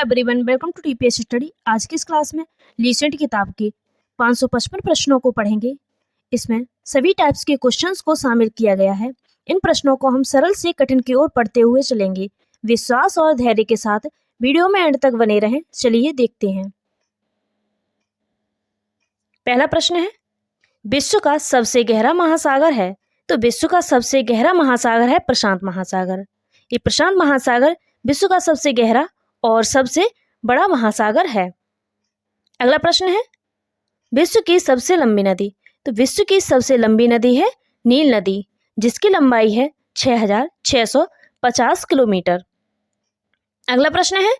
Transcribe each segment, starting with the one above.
Everyone, welcome to TPS study. आज की इस क्लास में लीसेंट किताब के 555 प्रश्नों को पढ़ेंगे। इसमें सभी टाइप्स के क्वेश्चंस को शामिल किया गया है। इन प्रश्नों को हम सरल से कठिन की ओर पढ़ते हुए चलेंगे। विश्वास और धैर्य के साथ वीडियो में एंड तक बने रहें। चलिए देखते हैं। पहला प्रश्न है, विश्व का सबसे गहरा महासागर है। तो विश्व का सबसे गहरा महासागर है प्रशांत महासागर। ये प्रशांत महासागर विश्व का सबसे गहरा और सबसे बड़ा महासागर है। अगला प्रश्न है, विश्व की सबसे लंबी नदी। तो विश्व की सबसे लंबी नदी है नील नदी, जिसकी लंबाई है 6650 किलोमीटर। अगला प्रश्न है,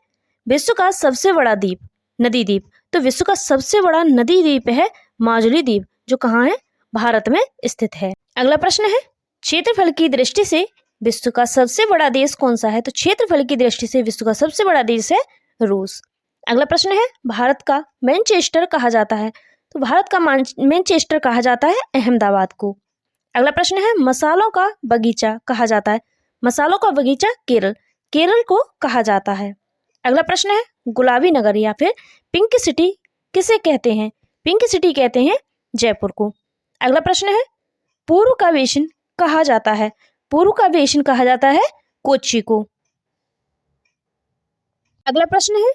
विश्व का सबसे बड़ा द्वीप, नदी द्वीप। तो विश्व का सबसे बड़ा नदी द्वीप है माजुली द्वीप, जो कहाँ है? भारत में स्थित है। अगला प्रश्न है, क्षेत्रफल की दृष्टि से विश्व का सबसे बड़ा देश कौन सा है? तो क्षेत्रफल की दृष्टि से विश्व का सबसे बड़ा देश है रूस। अगला प्रश्न है, भारत का मैनचेस्टर कहा जाता है। तो भारत का मैनचेस्टर कहा जाता है अहमदाबाद को। अगला प्रश्न है, मसालों का बगीचा कहा जाता है। मसालों का बगीचा केरल को कहा जाता है। अगला प्रश्न है, गुलाबी नगर या फिर पिंक सिटी किसे कहते हैं? पिंक सिटी कहते हैं जयपुर को। अगला प्रश्न है, पूर्व का बेसिन कहा जाता है। पूर्व का बेसिन कहा जाता है कोच्चि को। अगला प्रश्न है,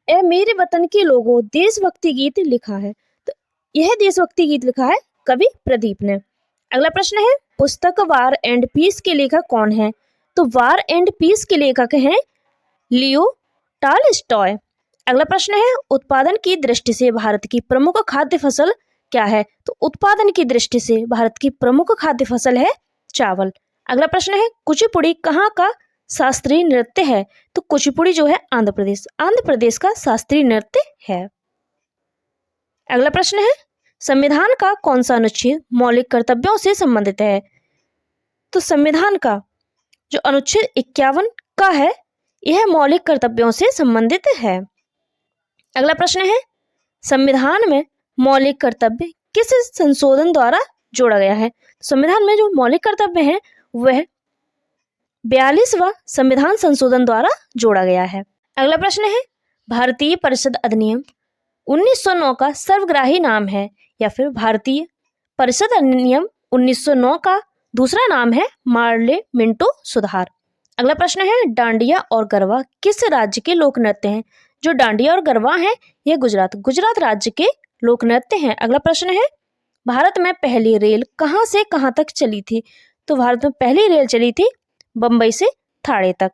ए मेरे वतन के लोगों देशभक्ति गीत लिखा है। तो यह देशभक्ति गीत लिखा है कवि प्रदीप ने। अगला प्रश्न है, पुस्तक वार एंड पीस के लेखक कौन है? तो वार एंड पीस के लेखक हैं लियो टॉलस्टॉय। अगला प्रश्न है, उत्पादन की दृष्टि से भारत की प्रमुख खाद्य फसल क्या है? तो उत्पादन की दृष्टि से भारत की प्रमुख खाद्य फसल है चावल। अगला प्रश्न है, कुचिपुड़ी कहाँ का शास्त्रीय नृत्य है? तो कुचिपुड़ी जो है आंध्र प्रदेश का शास्त्रीय नृत्य है। अगला प्रश्न है, संविधान का कौन सा अनुच्छेद मौलिक कर्तव्यों से संबंधित है? तो संविधान का जो अनुच्छेद 51 का है, यह मौलिक कर्तव्यों से संबंधित है। अगला प्रश्न है, संविधान में मौलिक कर्तव्य किस संशोधन द्वारा जोड़ा गया है? संविधान में जो मौलिक कर्तव्य है वह 42वां संविधान संशोधन द्वारा जोड़ा गया है। अगला प्रश्न है, भारतीय परिषद अधिनियम 1909 का सर्वग्राही नाम है, या फिर भारतीय परिषद अधिनियम 1909 का दूसरा नाम है पार्लियामेंटो सुधार। अगला प्रश्न है, डांडिया और गरबा किस राज्य के लोक नृत्य हैं? जो डांडिया और गरबा हैं यह गुजरात राज्य के लोक नृत्य हैं। अगला प्रश्न है, भारत में पहली रेल कहाँ से कहाँ तक चली थी? तो भारत में पहली रेल चली थी बंबई से थाणे तक।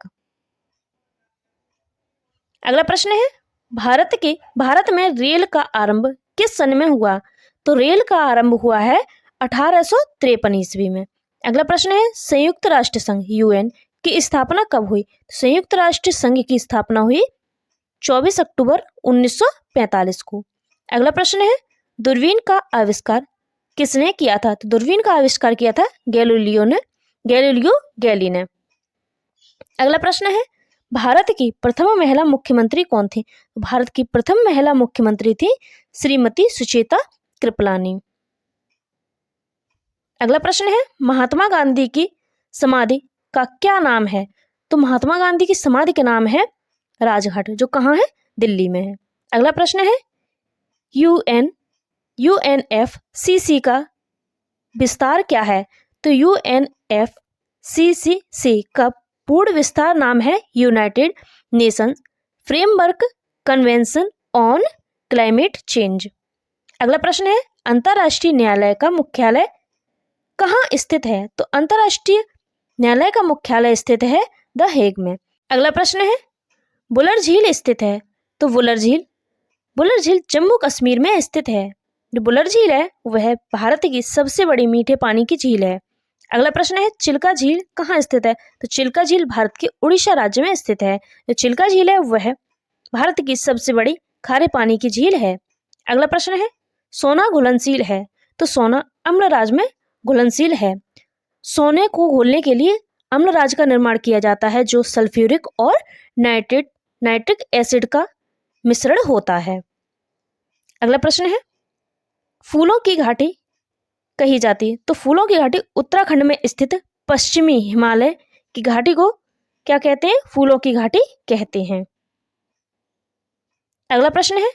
अगला प्रश्न है, भारत में रेल का आरंभ किस सन में हुआ? तो रेल का आरंभ हुआ है 1853 ईस्वी में। अगला प्रश्न है, संयुक्त राष्ट्र संघ यूएन की स्थापना कब हुई? संयुक्त राष्ट्र संघ की स्थापना हुई 24 अक्टूबर 1945 को। अगला प्रश्न है, दूरबीन का आविष्कार किसने किया था? तो दूरबीन का आविष्कार किया था गैलीलियो गैली ने। अगला प्रश्न है, भारत की प्रथम महिला मुख्यमंत्री कौन थी? भारत की प्रथम महिला मुख्यमंत्री थी श्रीमती सुचेता कृपलानी। अगला प्रश्न है, महात्मा गांधी की समाधि का क्या नाम है? तो महात्मा गांधी की समाधि का नाम है राजघाट, जो कहाँ है? दिल्ली में है। अगला प्रश्न है, यूएनएफसीसी का विस्तार क्या है? तो यूएनएफसीसी का पूर्ण विस्तार नाम है United Nations framework convention on climate change. अगला प्रश्न है, अंतर्राष्ट्रीय न्यायालय का मुख्यालय कहाँ स्थित है? तो अंतर्राष्ट्रीय न्यायालय का मुख्यालय स्थित है द हेग में। अगला प्रश्न है, बुलर झील स्थित है। तो बुलर झील जम्मू कश्मीर में स्थित है। जो बुलर झील है वह भारत की सबसे बड़ी मीठे पानी की झील है। अगला प्रश्न है, चिल्का झील कहाँ स्थित है? तो चिल्का झील भारत के उड़ीसा राज्य में स्थित है। जो चिल्का झील है वह भारत की सबसे बड़ी खारे पानी की झील है। अगला प्रश्न है, सोना घुलनशील है। तो सोना अम्लराज में घुलनशील है। सोने को घोलने के लिए अम्लराज का निर्माण किया जाता है, जो सल्फ्यूरिक और नाइट्रिक एसिड का मिश्रण होता है। अगला प्रश्न है, फूलों की घाटी कही जाती है। तो फूलों की घाटी उत्तराखंड में स्थित पश्चिमी हिमालय की घाटी को क्या कहते हैं? फूलों की घाटी कहते हैं। अगला प्रश्न है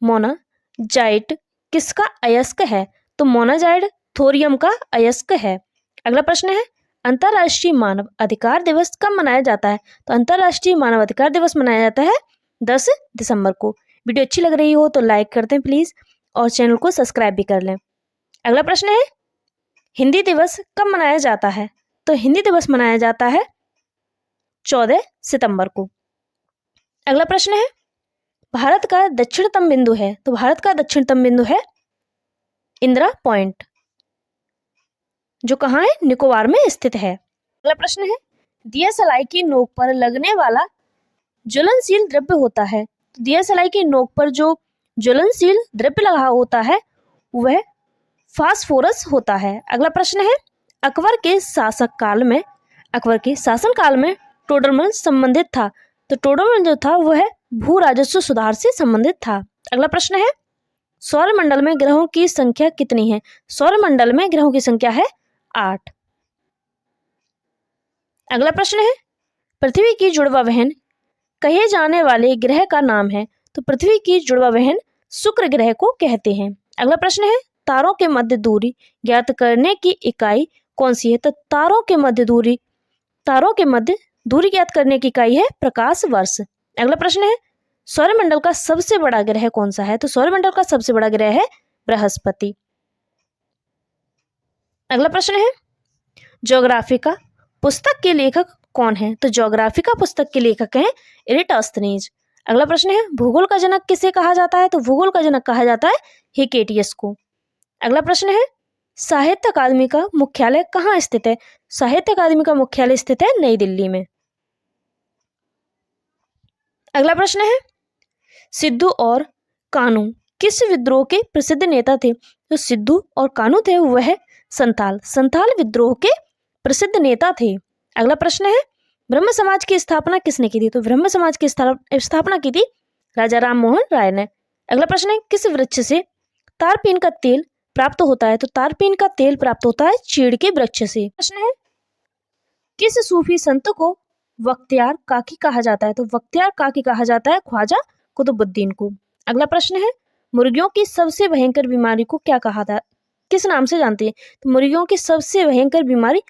मोनाजाइट किसका अयस्क है? तो मोनाजाइट थोरियम का अयस्क है। अगला प्रश्न है अंतर्राष्ट्रीय मानव अधिकार दिवस कब मनाया जाता है? तो अंतर्राष्ट्रीय मानव अधिकार दिवस मनाया जाता है 10 दिसंबर को। वीडियो अच्छी लग रही हो तो लाइक कर दें प्लीज और चैनल को सब्सक्राइब भी कर लें। अगला प्रश्न है हिंदी दिवस कब मनाया जाता है? तो हिंदी दिवस मनाया जाता है 14 सितंबर को। अगला प्रश्न है भारत का दक्षिणतम बिंदु है? तो भारत का दक्षिणतम बिंदु है इंदिरा पॉइंट, जो कहाँ है? निकोबार में स्थित है। अगला प्रश्न है दिया सलाई की नोक पर लगने वाला ज्वलनशील द्रव्य होता है। तो दिया सलाई की नोक पर जो ज्वलनशील द्रव्य लगा होता है वह फास्फोरस होता है। अगला प्रश्न है अकबर के शासन काल में टोडरमल संबंधित था। तो टोडरमल जो था वह भू राजस्व सुधार से संबंधित था। अगला प्रश्न है सौरमंडल में ग्रहों की संख्या कितनी है? सौरमंडल में ग्रहों की संख्या है 8। अगला प्रश्न है पृथ्वी की जुड़वा बहन कहे जाने वाले ग्रह का नाम है। तो पृथ्वी की जुड़वा बहन शुक्र ग्रह को कहते हैं। अगला प्रश्न है तारों के मध्य दूरी ज्ञात करने की इकाई कौन सी है? तो तारों के मध्य दूरी ज्ञात करने की इकाई है प्रकाश वर्ष। अगला प्रश्न है सौरमंडल का सबसे बड़ा ग्रह कौन सा है? तो सौरमंडल का सबसे बड़ा ग्रह है बृहस्पति। अगला प्रश्न है ज्योग्राफिका पुस्तक के लेखक कौन है? तो ज्योग्राफिका पुस्तक के लेखक हैं इरेटोस्थनीज। अगला प्रश्न है भूगोल का जनक किसे कहा जाता है? तो भूगोल का जनक कहा जाता है हिकेटियस को। अगला प्रश्न है साहित्य अकादमी का मुख्यालय कहाँ स्थित है? साहित्य अकादमी का मुख्यालय स्थित है नई दिल्ली में। अगला प्रश्न है सिद्धू और कानू किस विद्रोह के प्रसिद्ध नेता थे? तो सिद्धू और कानू थे वह संथाल विद्रोह के प्रसिद्ध नेता थे। अगला प्रश्न है ब्रह्म समाज की स्थापना किसने की थी? तो ब्रह्म समाज की स्थापना की थी राजा राम मोहन राय ने। अगला प्रश्न है किस वृक्ष से तारपीन का तेल प्राप्त होता है? तो तारपीन का तेल प्राप्त होता है चीड़ के वृक्ष से। प्रश्न है किस सूफी संत को बख्तियार काकी कहा जाता है? तो बख्तियार काकी कहा जाता है ख्वाजा कुतुबुद्दीन को। अगला प्रश्न है मुर्गियों की सबसे भयंकर बीमारी को क्या कहा था, किस नाम से जानती है? तो मुर्गियों की सबसे भयंकर बीमारी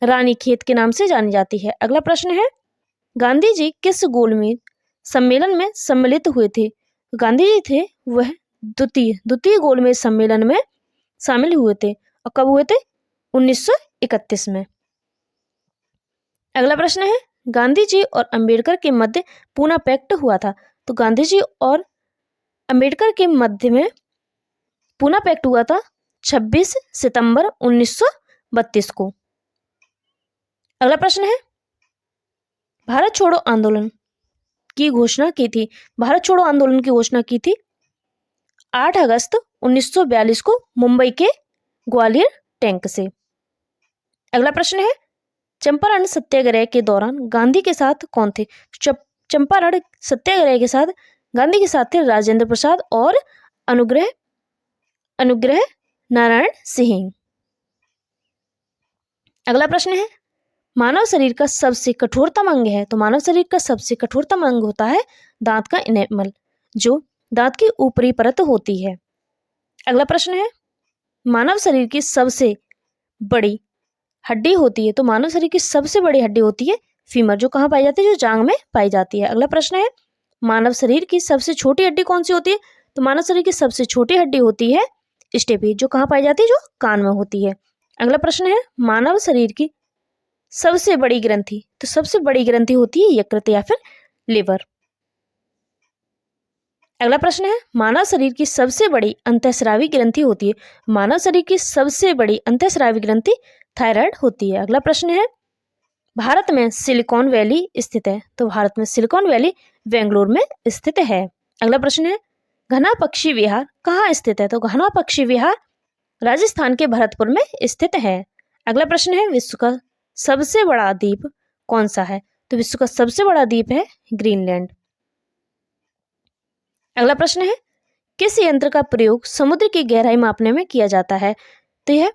रानीखेत के नाम से जानी जाती है। अगला प्रश्न है गांधी जी किस गोलमेज सम्मेलन में सम्मिलित हुए थे? गांधी जी थे वह द्वितीय गोलमेज सम्मेलन में शामिल हुए थे और कब हुए थे? 1931 में। अगला प्रश्न है गांधी जी और अंबेडकर के मध्य पूना पैक्ट हुआ था। तो गांधी जी और अंबेडकर के मध्य में पूना पैक्ट हुआ था 26 सितंबर 1932 को। अगला प्रश्न है भारत छोड़ो आंदोलन की घोषणा की थी। भारत छोड़ो आंदोलन की घोषणा की थी 8 अगस्त 1942 को मुंबई के ग्वालियर टैंक से। अगला प्रश्न है चंपारण सत्याग्रह के दौरान गांधी के साथ कौन थे? चंपारण सत्याग्रह के साथ गांधी के साथ थे राजेंद्र प्रसाद और अनुग्रह नारायण सिंह। अगला प्रश्न है मानव शरीर का सबसे कठोरतम अंग है। तो मानव शरीर का सबसे कठोरतम अंग होता है दांत का इनेमल, जो दांत की ऊपरी परत होती है। अगला प्रश्न है मानव शरीर की सबसे बड़ी हड्डी होती है। तो मानव शरीर की सबसे बड़ी हड्डी होती है फीमर, जो कहाँ पाई जाती है? जो जांग में पाई जाती है। अगला प्रश्न है मानव शरीर की सबसे छोटी हड्डी कौन सी होती है? तो मानव शरीर की सबसे छोटी हड्डी होती है स्टेपी, जो कहाँ पाई जाती है? जो कान में होती है। अगला प्रश्न है मानव शरीर की सबसे बड़ी ग्रंथि, तो सबसे बड़ी ग्रंथि होती है यकृत या फिर लिवर। अगला प्रश्न है मानव शरीर की सबसे बड़ी अंतःस्रावी ग्रंथि होती है। मानव शरीर की सबसे बड़ी अंतःस्रावी ग्रंथि थायराइड होती है। अगला प्रश्न है भारत में सिलिकॉन वैली स्थित है। तो भारत में सिलिकॉन वैली बेंगलुरु में स्थित है। अगला प्रश्न है घना पक्षी विहार कहाँ स्थित है? तो घना पक्षी विहार राजस्थान के भरतपुर में स्थित है। अगला प्रश्न है विश्व का सबसे बड़ा द्वीप कौन सा है? तो विश्व का सबसे बड़ा द्वीप है ग्रीनलैंड। अगला प्रश्न है किस यंत्र का प्रयोग समुद्र की गहराई मापने में किया जाता है? तो यह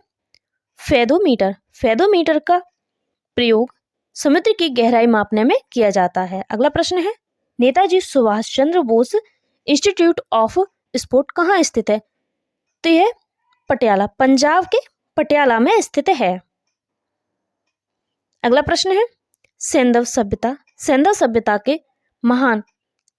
फेदोमीटर का प्रयोग समुद्र की गहराई मापने में किया जाता है। अगला प्रश्न है Netaji Subhash Chandra Bose institute of sport कहाँ स्थित है? तो यह पटियाला, पंजाब के पटियाला में स्थित है। अगला प्रश्न है सैंधव सभ्यता के महान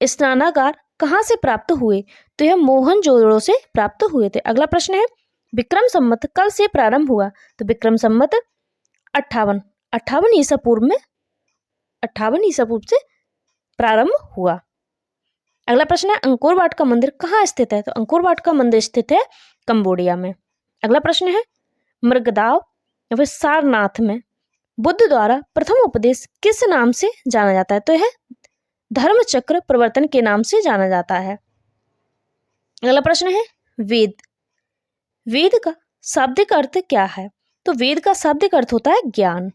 स्नानागार कहाँ से प्राप्त हुए? तो यह मोहनजोदड़ो से प्राप्त हुए थे। अगला प्रश्न है विक्रम संवत कब से प्रारंभ हुआ? तो विक्रम संवत 58 ईसा पूर्व से प्रारंभ हुआ। अगला प्रश्न है अंकोर वाट का मंदिर कहाँ स्थित है? तो अंकोर वाट का मंदिर स्थित है कंबोडिया में। अगला प्रश्न है मृगदाव या फिर सारनाथ में बुद्ध द्वारा प्रथम उपदेश किस नाम से जाना जाता है? तो यह धर्म चक्र प्रवर्तन के नाम से जाना जाता है। अगला प्रश्न है वेद का शाब्दिक अर्थ क्या है? तो वेद का शाब्दिक अर्थ होता है ज्ञान।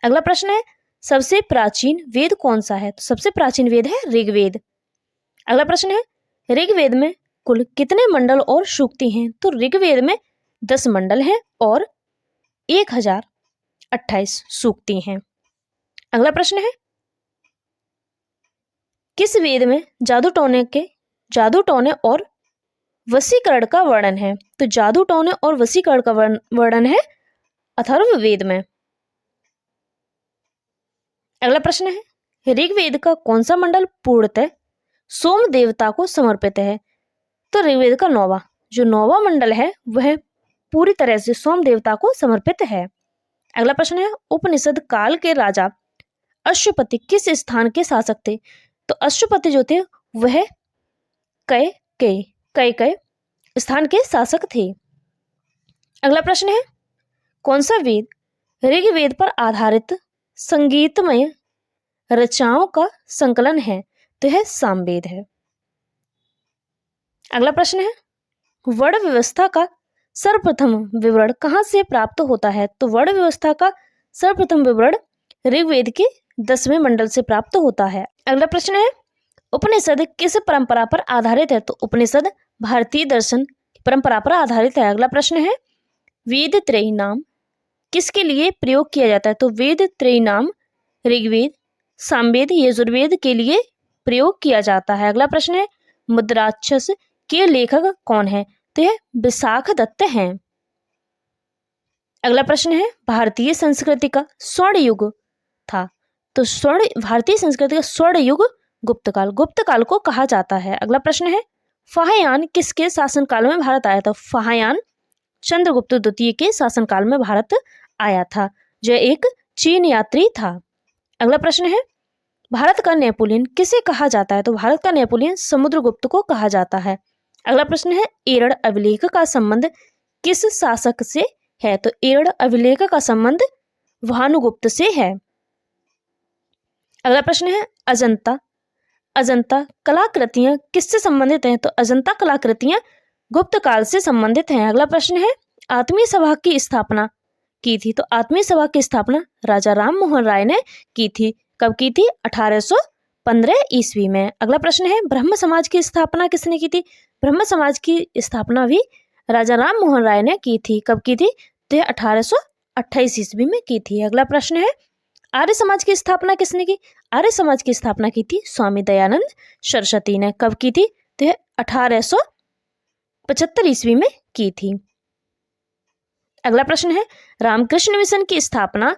अगला प्रश्न है सबसे प्राचीन वेद कौन सा है? तो सबसे प्राचीन वेद है ऋग्वेद। अगला प्रश्न है ऋग्वेद में कुल कितने मंडल और सूक्ति हैं? तो ऋग्वेद में 10 मंडल हैं और 1028 सूक्ति हैं। अगला प्रश्न है किस वेद में जादू टोने और वशीकरण का वर्णन है? तो जादू टोने और वशीकरण का वर्णन है अथर्ववेद में। अगला प्रश्न है ऋग्वेद का कौन सा मंडल पूर्णतः सोम देवता को समर्पित है? तो ऋग्वेद का 9वां मंडल है वह पूरी तरह से सोम देवता को समर्पित है। अगला प्रश्न है उपनिषद काल के राजा अश्वपति किस स्थान के शासक थे? तो अश्वपति जो थे वह कई स्थान के शासक थे। अगला प्रश्न है कौन सा वेद ऋग्वेद पर आधारित संगीतमय रचनाओं का संकलन है? तो यह सामवेद है। अगला प्रश्न है वर्ण व्यवस्था का सर्वप्रथम विवरण कहाँ से प्राप्त होता है? तो वर्ण व्यवस्था का सर्वप्रथम विवरण ऋग्वेद के 10वें मंडल से प्राप्त होता है। अगला प्रश्न है उपनिषद किस परंपरा पर आधारित है? तो उपनिषद भारतीय दर्शन परंपरा पर आधारित है। अगला प्रश्न है वेद त्रयी नाम किसके लिए प्रयोग किया जाता है? तो वेद त्रयी नाम ऋग्वेद, सामवेद, यजुर्वेद के लिए प्रयोग किया जाता है। अगला प्रश्न है मुद्राक्षस के लेखक कौन है? तो यह विशाख दत्त हैं। अगला प्रश्न है भारतीय संस्कृति का स्वर्ण युग था। तो भारतीय संस्कृति का स्वर्ण युग गुप्त काल को कहा जाता है। अगला प्रश्न है फाहयान किसके शासनकाल में भारत आया था? फाहयान चंद्रगुप्त द्वितीय के शासनकाल में भारत आया था, जो एक चीन यात्री था। अगला प्रश्न है भारत का नेपोलियन किसे कहा जाता है? तो भारत का नेपोलियन समुद्रगुप्त को कहा जाता है। अगला प्रश्न है एरड़ अभिलेख का संबंध किस शासक से है? तो एरड़ अभिलेख का संबंध भानुगुप्त से है। अगला प्रश्न है अजंता कलाकृतियां किससे संबंधित हैं? तो अजंता कलाकृतियां गुप्त काल से संबंधित हैं। अगला प्रश्न है आत्मीय सभा की स्थापना की थी। तो आत्मीय सभा की स्थापना राजा राम मोहन राय ने की थी। कब की थी? 1815 ईस्वी में। अगला प्रश्न है ब्रह्म समाज की स्थापना किसने की थी? ब्रह्म समाज की स्थापना भी राजा राम मोहन राय ने की थी। कब की थी? तो 1828 ईस्वी में की थी। अगला प्रश्न है आर्य समाज की स्थापना किसने की? आर्य समाज की स्थापना की थी स्वामी दयानंद सरस्वती ने। कब की थी? तो 1875 ईस्वी में की थी। अगला प्रश्न है रामकृष्ण मिशन की स्थापना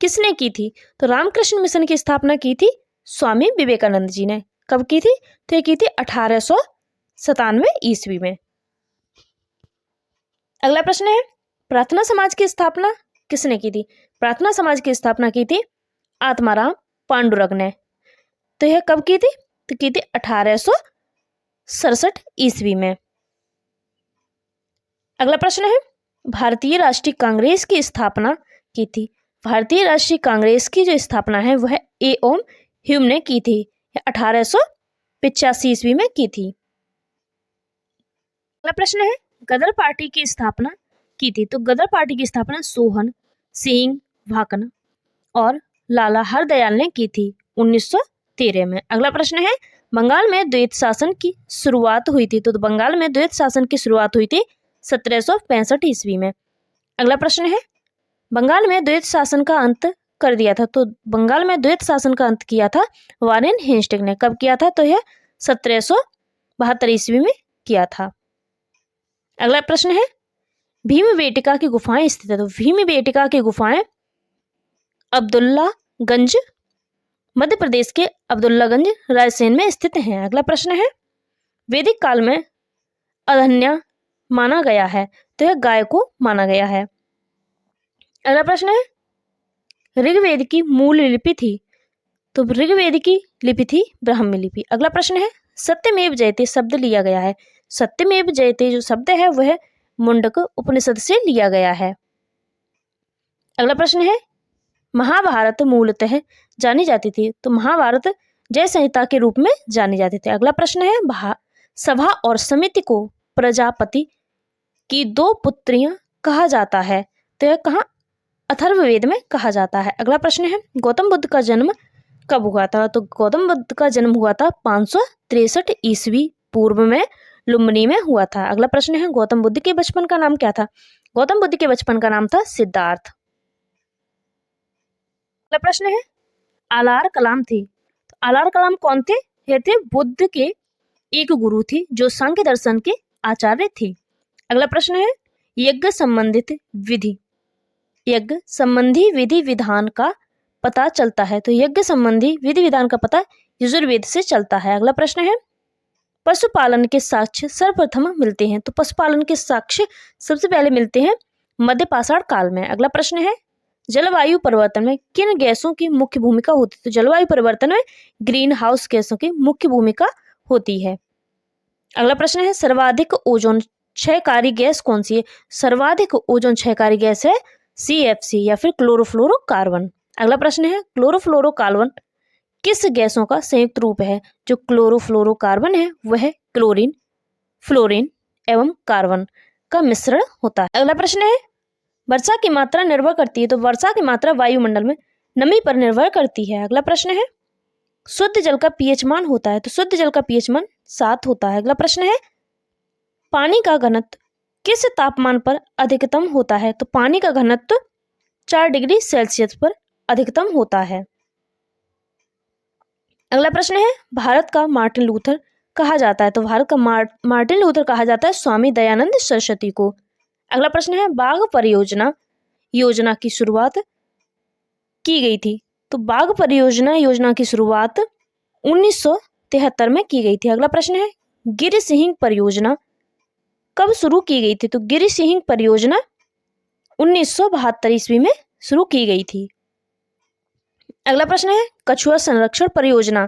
किसने की थी? तो रामकृष्ण मिशन की स्थापना की थी स्वामी विवेकानंद जी ने। कब की थी? तो की थी 1897 ईस्वी में। अगला प्रश्न है प्रार्थना समाज की स्थापना किसने की थी? प्रार्थना समाज की स्थापना की थी आत्माराम पांडुरंग ने। तो यह कब की थी? तो की थी 1867 ईस्वी में। अगला प्रश्न है भारतीय राष्ट्रीय कांग्रेस की स्थापना की थी। भारतीय राष्ट्रीय कांग्रेस की जो स्थापना है वह ए.ओ. ह्यूम ने की थी। 1885 ईस्वी में की थी। अगला प्रश्न है गदर पार्टी की स्थापना की थी। तो गदर पार्टी की स्थापना सोहन सिंह भाकना और लाला हरदयाल ने की थी 1913 में। अगला प्रश्न है बंगाल में द्वैत शासन की शुरुआत हुई थी। तो बंगाल में द्वैत शासन की शुरुआत हुई थी 1765 ईस्वी में। अगला प्रश्न है बंगाल में द्वैत शासन का अंत कर दिया था। तो बंगाल में द्वैत शासन का अंत किया था वारेन हेस्टिंग ने। कब किया था? तो यह 1772 ईस्वी में किया था। अगला प्रश्न है, भीमबेटका की गुफाएं स्थित है। तो भीमबेटका की गुफाएं अब्दुल्लागंज, मध्य प्रदेश के अब्दुल्लागंज रायसेन में स्थित हैं। अगला प्रश्न है, वैदिक काल में अधन्या माना गया है। तो यह गाय को माना गया है। अगला प्रश्न है, ऋग्वेद की मूल लिपि थी। तो ऋग्वेद की लिपि थी ब्राह्मी लिपि। अगला प्रश्न है, सत्यमेव जयते शब्द लिया गया है। सत्यमेव जयते जो शब्द है वह मुंडक उपनिषद से लिया गया है। अगला प्रश्न है, महाभारत मूलतः जानी जाती थी। तो महाभारत जय संहिता के रूप में जानी जाती थी। अगला प्रश्न है, सभा और समिति को प्रजापति की 2 पुत्रियां कहा जाता है। तो यह कहाँ? अथर्ववेद में कहा जाता है। अगला प्रश्न है, गौतम बुद्ध का जन्म कब हुआ था? तो गौतम बुद्ध का जन्म हुआ था 563 ईस्वी पूर्व में लुम्बिनी में हुआ था। अगला प्रश्न है, गौतम बुद्ध के बचपन का नाम क्या था? गौतम बुद्ध के बचपन का नाम था सिद्धार्थ। अगला प्रश्न है, आलार कलाम थी। तो आलार कलाम कौन थे? ये थे बुद्ध के एक गुरु थी जो सांख्य दर्शन के आचार्य थे। अगला प्रश्न है, यज्ञ संबंधित विधि, यज्ञ संबंधी विधि विधान का पता चलता है। तो यज्ञ संबंधी विधि विधान का पता यजुर्वेद से चलता है। अगला प्रश्न है, पशुपालन के साक्ष्य सर्वप्रथम मिलते हैं। तो पशुपालन के साक्ष्य सबसे पहले मिलते हैं मध्य पाषाण काल में। अगला प्रश्न है, जलवायु परिवर्तन में किन गैसों की मुख्य भूमिका होती है? तो जलवायु परिवर्तन में ग्रीन हाउस गैसों की मुख्य भूमिका होती है। अगला प्रश्न है, सर्वाधिक ओजोन क्षयकारी गैस कौन सी है? सर्वाधिक ओजोन क्षयकारी गैस है CFC या फिर क्लोरोफ्लोरोकार्बन। अगला प्रश्न है, क्लोरोफ्लोरोकार्बन किस गैसों का संयुक्त रूप है? जो क्लोरोफ्लोरोकार्बन है वह क्लोरीन, फ्लोरीन एवं कार्बन का मिश्रण होता है। अगला प्रश्न है, वर्षा की मात्रा निर्भर करती है। तो वर्षा की मात्रा वायुमंडल में नमी पर निर्भर करती है। अगला प्रश्न है, शुद्ध जल का pH मान होता है। तो शुद्ध जल का pH मान 7 होता है। अगला प्रश्न है, पानी का घनत्व किस तापमान पर अधिकतम होता है? तो पानी का घनत्व 4 डिग्री सेल्सियस पर अधिकतम होता है। अगला प्रश्न है, भारत का मार्टिन लूथर कहा जाता है। तो भारत का मार्टिन लूथर कहा जाता है स्वामी दयानंद सरस्वती को। अगला प्रश्न है, बाघ परियोजना योजना की शुरुआत की गई थी। तो बाघ परियोजना योजना की शुरुआत 1973 में की गई थी। अगला प्रश्न है, गिरि सिंह परियोजना कब शुरू की गई थी? तो गिरि सिंह परियोजना 1972 ईस्वी में शुरू की गई थी। अगला प्रश्न है, कछुआ संरक्षण परियोजना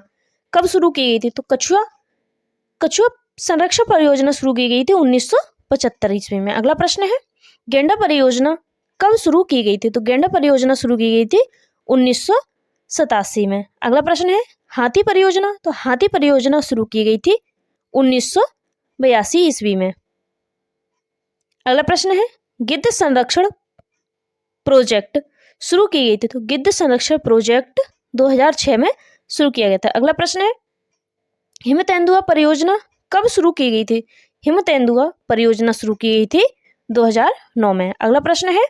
कब शुरू की गई थी? तो कछुआ संरक्षण परियोजना शुरू की गई थी 1975 ईस्वी में। अगला प्रश्न है, गेंडा परियोजना कब शुरू की गई थी? तो गेंडा परियोजना शुरू की गई थी 1987 में। अगला प्रश्न है, हाथी परियोजना। तो हाथी परियोजना शुरू की गई थी 1982 ईस्वी में। अगला प्रश्न है, गिद्ध संरक्षण प्रोजेक्ट शुरू की गई थी। तो गिद्ध संरक्षण प्रोजेक्ट 2006 में शुरू किया गया था। अगला प्रश्न है, हिमतेंदुआ परियोजना कब शुरू की गई थी? हिमतेंदुआ परियोजना शुरू की गई थी 2009 में। अगला प्रश्न है,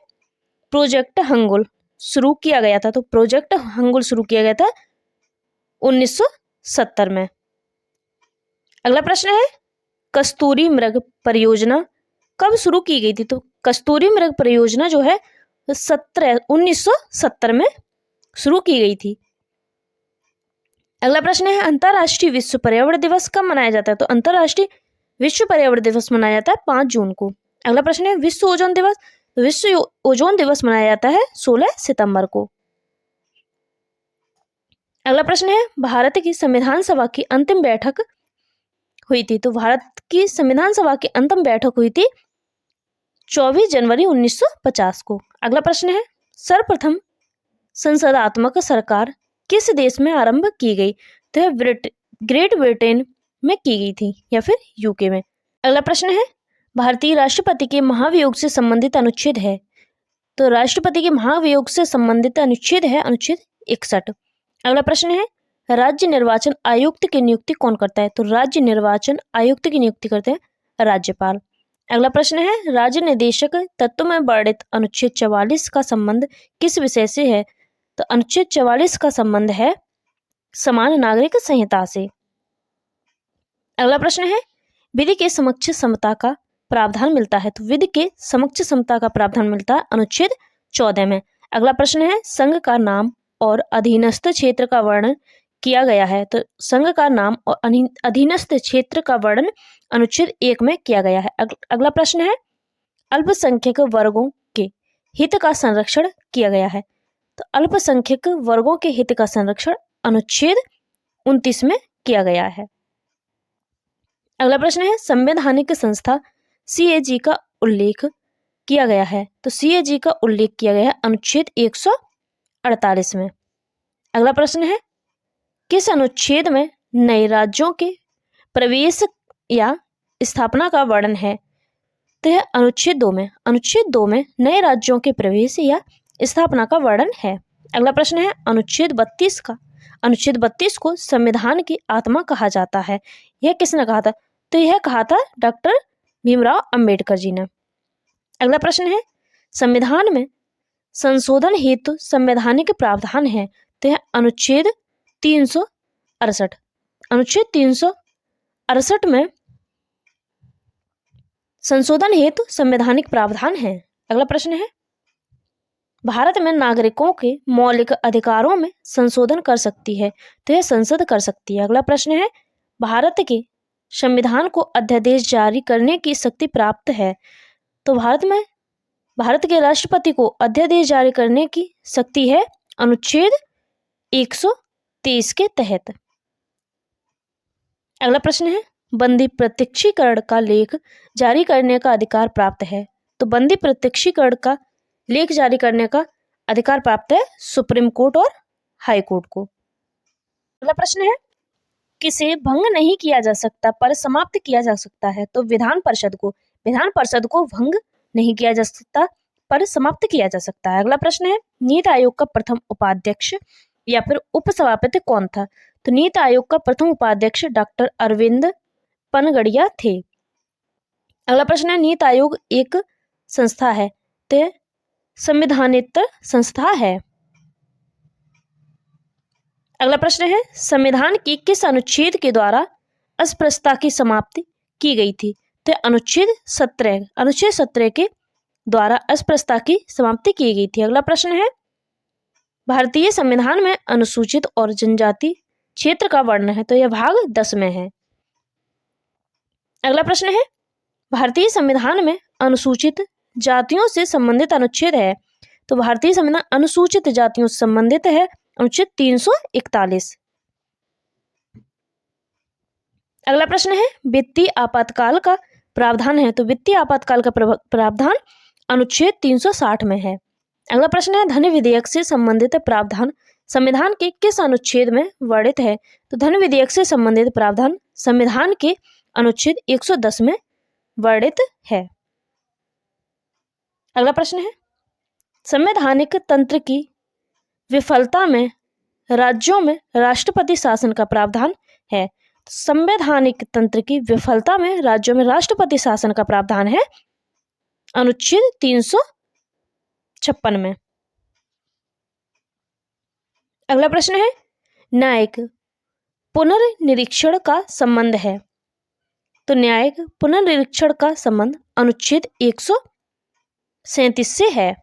प्रोजेक्ट हंगुल शुरू किया गया था। तो प्रोजेक्ट हंगुल शुरू किया गया था 1970 में। अगला प्रश्न है, कस्तूरी मृग परियोजना कब शुरू की गई थी? तो कस्तूरी मृग परियोजना जो है 1970 में शुरू की गई थी। अगला प्रश्न है, अंतर्राष्ट्रीय विश्व पर्यावरण दिवस कब मनाया जाता है? तो अंतर्राष्ट्रीय विश्व पर्यावरण दिवस मनाया जाता है 5 जून को। अगला प्रश्न है, विश्व ओजोन दिवस। तो विश्व ओजोन दिवस मनाया जाता है 16 सितंबर को। अगला प्रश्न है, भारत की संविधान सभा की अंतिम बैठक हुई थी। तो भारत की संविधान सभा की अंतिम बैठक हुई थी 24 जनवरी 1950 को। अगला प्रश्न है, सर्वप्रथम संसदात्मक सरकार किस देश में आरंभ की गई? तो यह ग्रेट ब्रिटेन में की गई थी या फिर यूके में। अगला प्रश्न है, भारतीय राष्ट्रपति के महाभियोग से संबंधित अनुच्छेद है। तो राष्ट्रपति के महाभियोग से संबंधित अनुच्छेद है अनुच्छेद 61। अगला प्रश्न है, राज्य निर्वाचन आयुक्त की नियुक्ति कौन करता है? तो राज्य निर्वाचन आयुक्त की नियुक्ति करते हैं राज्यपाल। अगला प्रश्न है, राज्य निदेशक तत्व में वर्णित अनुच्छेद 44 का संबंध किस विषय से है? तो अनुच्छेद 44 का संबंध है समान नागरिक संहिता से। अगला प्रश्न है विधि के समक्ष समता का प्रावधान मिलता है, तो विधि के समक्ष समता का प्रावधान मिलता है अनुच्छेद 14 में। अगला प्रश्न है संघ का नाम और अधीनस्थ क्षेत्र का वर्णन किया गया है, तो संघ का नाम और अधीनस्थ क्षेत्र का वर्णन अनुच्छेद 1 में किया गया है। अगला प्रश्न है अल्पसंख्यक वर्गों के हित का संरक्षण किया गया है, तो अल्पसंख्यक वर्गों के हित का संरक्षण अनुच्छेद 29 में किया गया है। अगला प्रश्न है संवैधानिक संस्था CAG का उल्लेख किया गया है, तो CAG का उल्लेख किया गया है अनुच्छेद 148 में। अगला प्रश्न है किस अनुच्छेद में नए राज्यों के प्रवेश या स्थापना का वर्णन है, तो यह अनुच्छेद 2 में। अनुच्छेद 2 में नए राज्यों के प्रवेश या स्थापना का वर्णन है। अगला प्रश्न है अनुच्छेद 32 को संविधान की आत्मा कहा जाता है, यह किसने कहा था, तो यह कहा था डॉक्टर भीमराव अंबेडकर जी ने। अगला प्रश्न है संविधान में संशोधन हेतु संवैधानिक प्रावधान है, तो यह अनुच्छेद 368। अनुच्छेद 368 में संशोधन हेतु संवैधानिक प्रावधान है। अगला प्रश्न है भारत में नागरिकों के मौलिक अधिकारों में संशोधन कर सकती है, तो यह संसद कर सकती है। अगला प्रश्न है भारत के संविधान को अध्यादेश जारी करने की शक्ति प्राप्त है, तो भारत के राष्ट्रपति को अध्यादेश जारी करने की शक्ति है अनुच्छेद 123 के तहत। अगला प्रश्न है बंदी प्रत्यक्षीकरण का लेख जारी करने का अधिकार प्राप्त है, तो बंदी प्रत्यक्षीकरण का लेख जारी करने का अधिकार प्राप्त है सुप्रीम कोर्ट और हाई कोर्ट को। अगला प्रश्न है किसे भंग नहीं किया जा सकता पर समाप्त किया जा सकता है, तो विधान परिषद को भंग नहीं किया जा सकता पर समाप्त किया जा सकता है। अगला प्रश्न है नीति आयोग का प्रथम उपाध्यक्ष या फिर उपसभापति कौन था, तो नीति आयोग का प्रथम उपाध्यक्ष डॉक्टर अरविंद पनगड़िया थे। अगला प्रश्न है नीति आयोग एक संस्था है, तो संविधानेतर संस्था है। अगला प्रश्न है संविधान की किस अनुच्छेद के द्वारा अस्पृश्यता की समाप्ति की गई थी, तो अनुच्छेद 17 के द्वारा अस्पृश्यता की समाप्ति की गई थी। अगला प्रश्न है भारतीय संविधान में अनुसूचित और जनजाति क्षेत्र का वर्णन है, तो यह भाग 10 में है। अगला प्रश्न है भारतीय संविधान में अनुसूचित जातियों से संबंधित अनुच्छेद है, तो भारतीय संविधान अनुसूचित जातियों से संबंधित है अनुच्छेद 341। अगला प्रश्न है वित्तीय आपातकाल का प्रावधान है, तो वित्तीय आपातकाल का प्रावधान अनुच्छेद 360 में है। अगला प्रश्न है धन विधेयक से संबंधित प्रावधान संविधान के किस अनुच्छेद में वर्णित है, तो धन विधेयक से संबंधित प्रावधान संविधान के अनुच्छेद 110 में वर्णित है। अगला प्रश्न है संवैधानिक तंत्र की विफलता में राज्यों में राष्ट्रपति शासन का प्रावधान है, संवैधानिक तंत्र की विफलता में राज्यों में राष्ट्रपति शासन का प्रावधान है अनुच्छेद 356 में। अगला प्रश्न है न्यायिक पुनर्निरीक्षण का संबंध है, तो न्यायिक पुनर्निरीक्षण का संबंध अनुच्छेद 137 से है।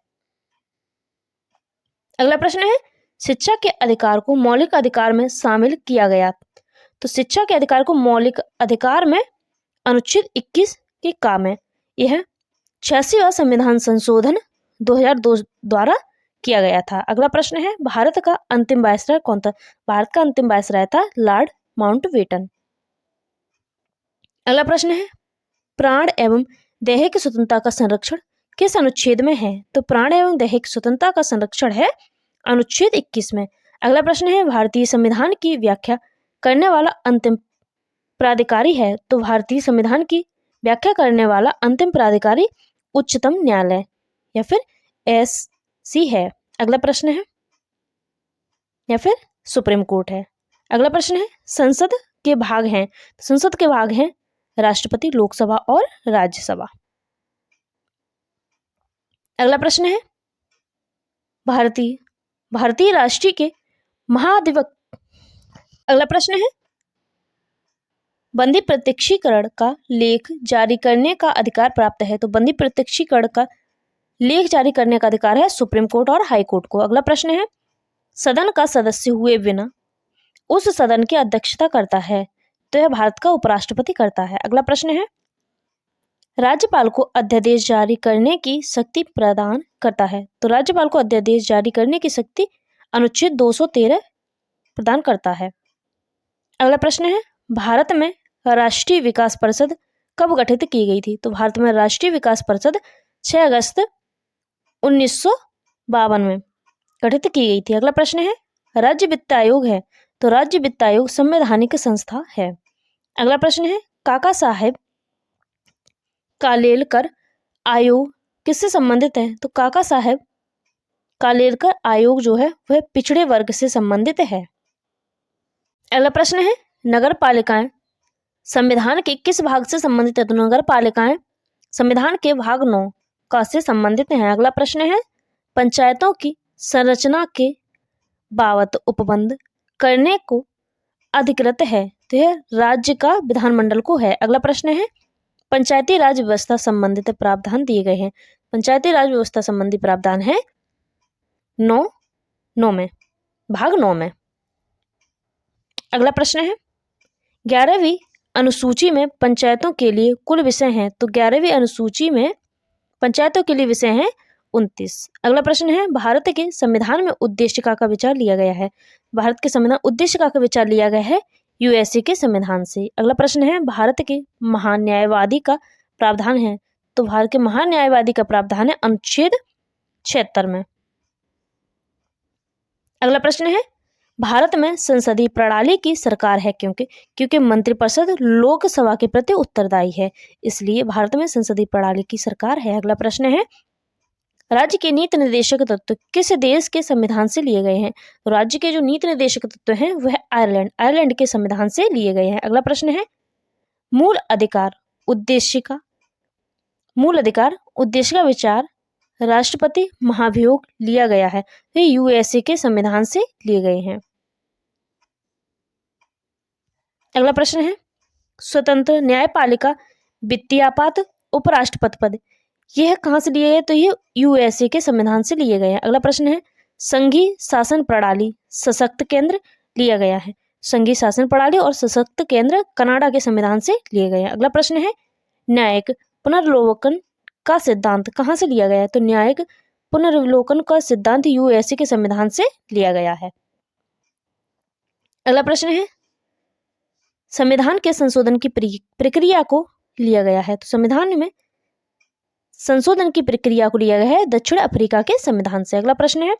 अगला प्रश्न है शिक्षा के अधिकार को मौलिक अधिकार में शामिल किया गया, तो शिक्षा के अधिकार को मौलिक अधिकार में अनुच्छेद 21 के काम है। यह 86वां संविधान संशोधन 2002 द्वारा किया गया था। अगला प्रश्न है भारत का अंतिम वायसराय कौन था, भारत का अंतिम वायसराय था लॉर्ड माउंटबेटन। अगला प्रश्न है प्राण एवं दैहिक स्वतंत्रता का संरक्षण किस अनुच्छेद में है, तो प्राण एवं दैहिक स्वतंत्रता का संरक्षण है अनुच्छेद 21 में। अगला प्रश्न है भारतीय संविधान की व्याख्या करने वाला अंतिम प्राधिकारी है, तो भारतीय संविधान की व्याख्या करने वाला अंतिम प्राधिकारी उच्चतम न्यायालय या फिर SC है। अगला प्रश्न है या फिर सुप्रीम कोर्ट है। अगला प्रश्न है संसद के भाग हैं, संसद के भाग हैं राष्ट्रपति, लोकसभा और राज्यसभा। अगला प्रश्न है भारतीय भारतीय राष्ट्रीय के महाधिवक्ता। अगला प्रश्न है, बंदी प्रत्यक्षीकरण का लेख जारी करने का अधिकार प्राप्त है। तो बंदी प्रत्यक्षीकरण का लेख जारी करने का अधिकार है सुप्रीम कोर्ट और हाई कोर्ट को। अगला प्रश्न है, सदन का सदस्य हुए बिना उस सदन की अध्यक्षता करता है। तो यह भारत का उपराष्ट्रपति करता है। अगला प्रश्न है, राज्यपाल को अध्यादेश जारी करने की शक्ति प्रदान करता है। तो राज्यपाल को अध्यादेश जारी करने की शक्ति अनुच्छेद 213 प्रदान करता है। अगला प्रश्न है, भारत में राष्ट्रीय विकास परिषद कब गठित की गई थी। तो भारत में राष्ट्रीय विकास परिषद 6 अगस्त 1952 में गठित की गई थी। अगला प्रश्न है, राज्य वित्त आयोग है। तो राज्य वित्त आयोग संवैधानिक संस्था है। अगला प्रश्न है, काका साहेब कालेलकर आयोग किससे संबंधित है। तो काका साहेब कालेलकर आयोग जो है वह पिछड़े वर्ग से संबंधित है। अगला प्रश्न है, नगर पालिकाएं संविधान के किस भाग से संबंधित है। तो नगर पालिकाएं संविधान के भाग 9 का से संबंधित हैं। अगला प्रश्न है, पंचायतों की संरचना के बाबत उपबंध करने को अधिकृत है। तो यह राज्य का विधानमंडल को है। अगला प्रश्न है, पंचायती राज व्यवस्था संबंधित प्रावधान दिए गए हैं। पंचायती राज व्यवस्था संबंधी प्रावधान है 9 में, भाग 9 में। अगला प्रश्न है, 11वीं अनुसूची में पंचायतों के लिए कुल विषय हैं। तो 11वीं अनुसूची में पंचायतों के लिए विषय हैं 29। अगला प्रश्न है, भारत के संविधान में उद्देशिका का विचार लिया गया है। भारत के संविधान उद्देशिका का विचार लिया गया है यूएसए के संविधान से। अगला प्रश्न है, भारत के महान न्यायवादी का प्रावधान है। तो भारत के महान न्यायवादी का प्रावधान है अनुच्छेद 76 में। अगला प्रश्न है, भारत में संसदीय प्रणाली की सरकार है क्योंकि मंत्रिपरिषद लोकसभा के प्रति उत्तरदायी है, इसलिए भारत में संसदीय प्रणाली की सरकार है। अगला प्रश्न है, राज्य के नीति निर्देशक तत्व किस देश के संविधान से लिए गए हैं। तो राज्य के जो नीति निर्देशक तत्व हैं वह आयरलैंड के संविधान से लिए गए हैं। अगला प्रश्न है, मूल अधिकार उद्देशिका विचार राष्ट्रपति महाभियोग लिया गया है। ये यूएसए के संविधान से लिए गए हैं। अगला प्रश्न है, स्वतंत्र न्यायपालिका वित्तीय आपात उपराष्ट्रपति पद यह कहाँ से लिए गए। तो ये यूएसए के संविधान से लिए गए हैं। अगला प्रश्न है, संघीय शासन प्रणाली सशक्त केंद्र लिया गया है। संघीय शासन प्रणाली और सशक्त केंद्र कनाडा के संविधान से लिए गए हैं। अगला प्रश्न है, न्यायिक पुनर्विलोकन का सिद्धांत कहाँ से लिया गया है। तो न्यायिक पुनर्विलोकन का सिद्धांत यूएसए के संविधान से लिया गया है। अगला प्रश्न है, संविधान के संशोधन की प्रक्रिया को लिया गया है। तो संविधान में संशोधन की प्रक्रिया को लिया गया है दक्षिण अफ्रीका के संविधान से। अगला प्रश्न है,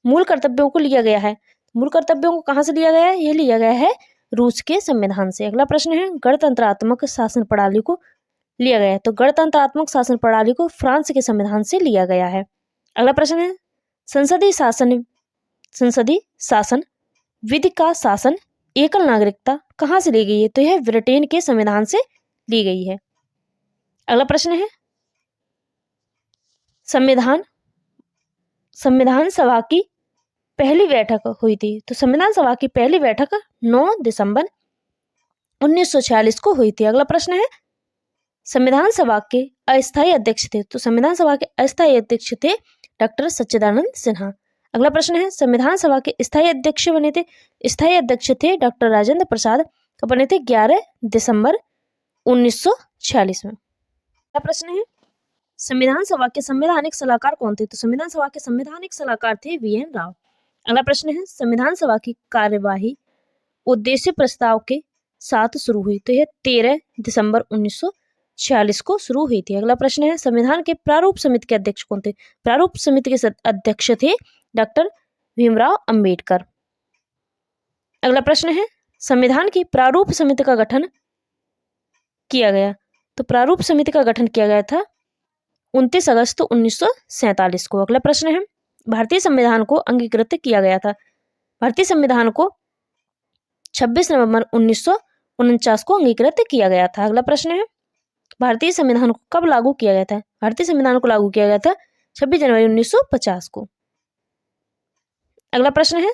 मूल कर्तव्यों को लिया गया है। मूल कर्तव्यों को कहाँ से लिया गया है। यह लिया गया है रूस के संविधान से। अगला प्रश्न है, गणतंत्रात्मक शासन प्रणाली को लिया गया है। तो गणतंत्रात्मक शासन प्रणाली को फ्रांस के संविधान से लिया गया है। अगला प्रश्न है, संसदीय शासन विधि का शासन एकल नागरिकता कहाँ से ली गई है। तो यह ब्रिटेन के संविधान से ली गई है। अगला प्रश्न है, संविधान सभा की पहली बैठक हुई थी। तो संविधान सभा की पहली बैठक 9 दिसंबर 1946 को हुई थी। अगला प्रश्न है, संविधान सभा के अस्थायी अध्यक्ष थे। तो संविधान सभा के अस्थायी अध्यक्ष थे डॉक्टर सच्चिदानंद सिन्हा। अगला प्रश्न है, संविधान सभा के स्थायी अध्यक्ष थे डॉक्टर राजेंद्र प्रसाद, तो बने थे 11 दिसंबर 1946 में। अगला प्रश्न है, संविधान सभा के संवैधानिक सलाहकार कौन थे। तो संविधान सभा के संवैधानिक सलाहकार थे वीएन राव। अगला प्रश्न है, संविधान सभा की कार्यवाही उद्देश्य प्रस्ताव के साथ शुरू हुई। तो यह 13 दिसंबर 1946 को शुरू हुई थी। अगला प्रश्न है, संविधान के प्रारूप समिति के अध्यक्ष कौन थे। प्रारूप समिति के अध्यक्ष थे डॉक्टर भीमराव अंबेडकर। अगला प्रश्न है, संविधान की प्रारूप समिति का गठन किया गया। तो प्रारूप समिति का गठन किया गया था 29 अगस्त 1947 को। अगला प्रश्न है, भारतीय संविधान को अंगीकृत किया गया था। भारतीय संविधान को 26 नवंबर 1949 को अंगीकृत किया गया था। अगला प्रश्न है, भारतीय संविधान को कब लागू किया गया था। भारतीय संविधान को लागू किया गया था 26 जनवरी 1950 को। अगला प्रश्न है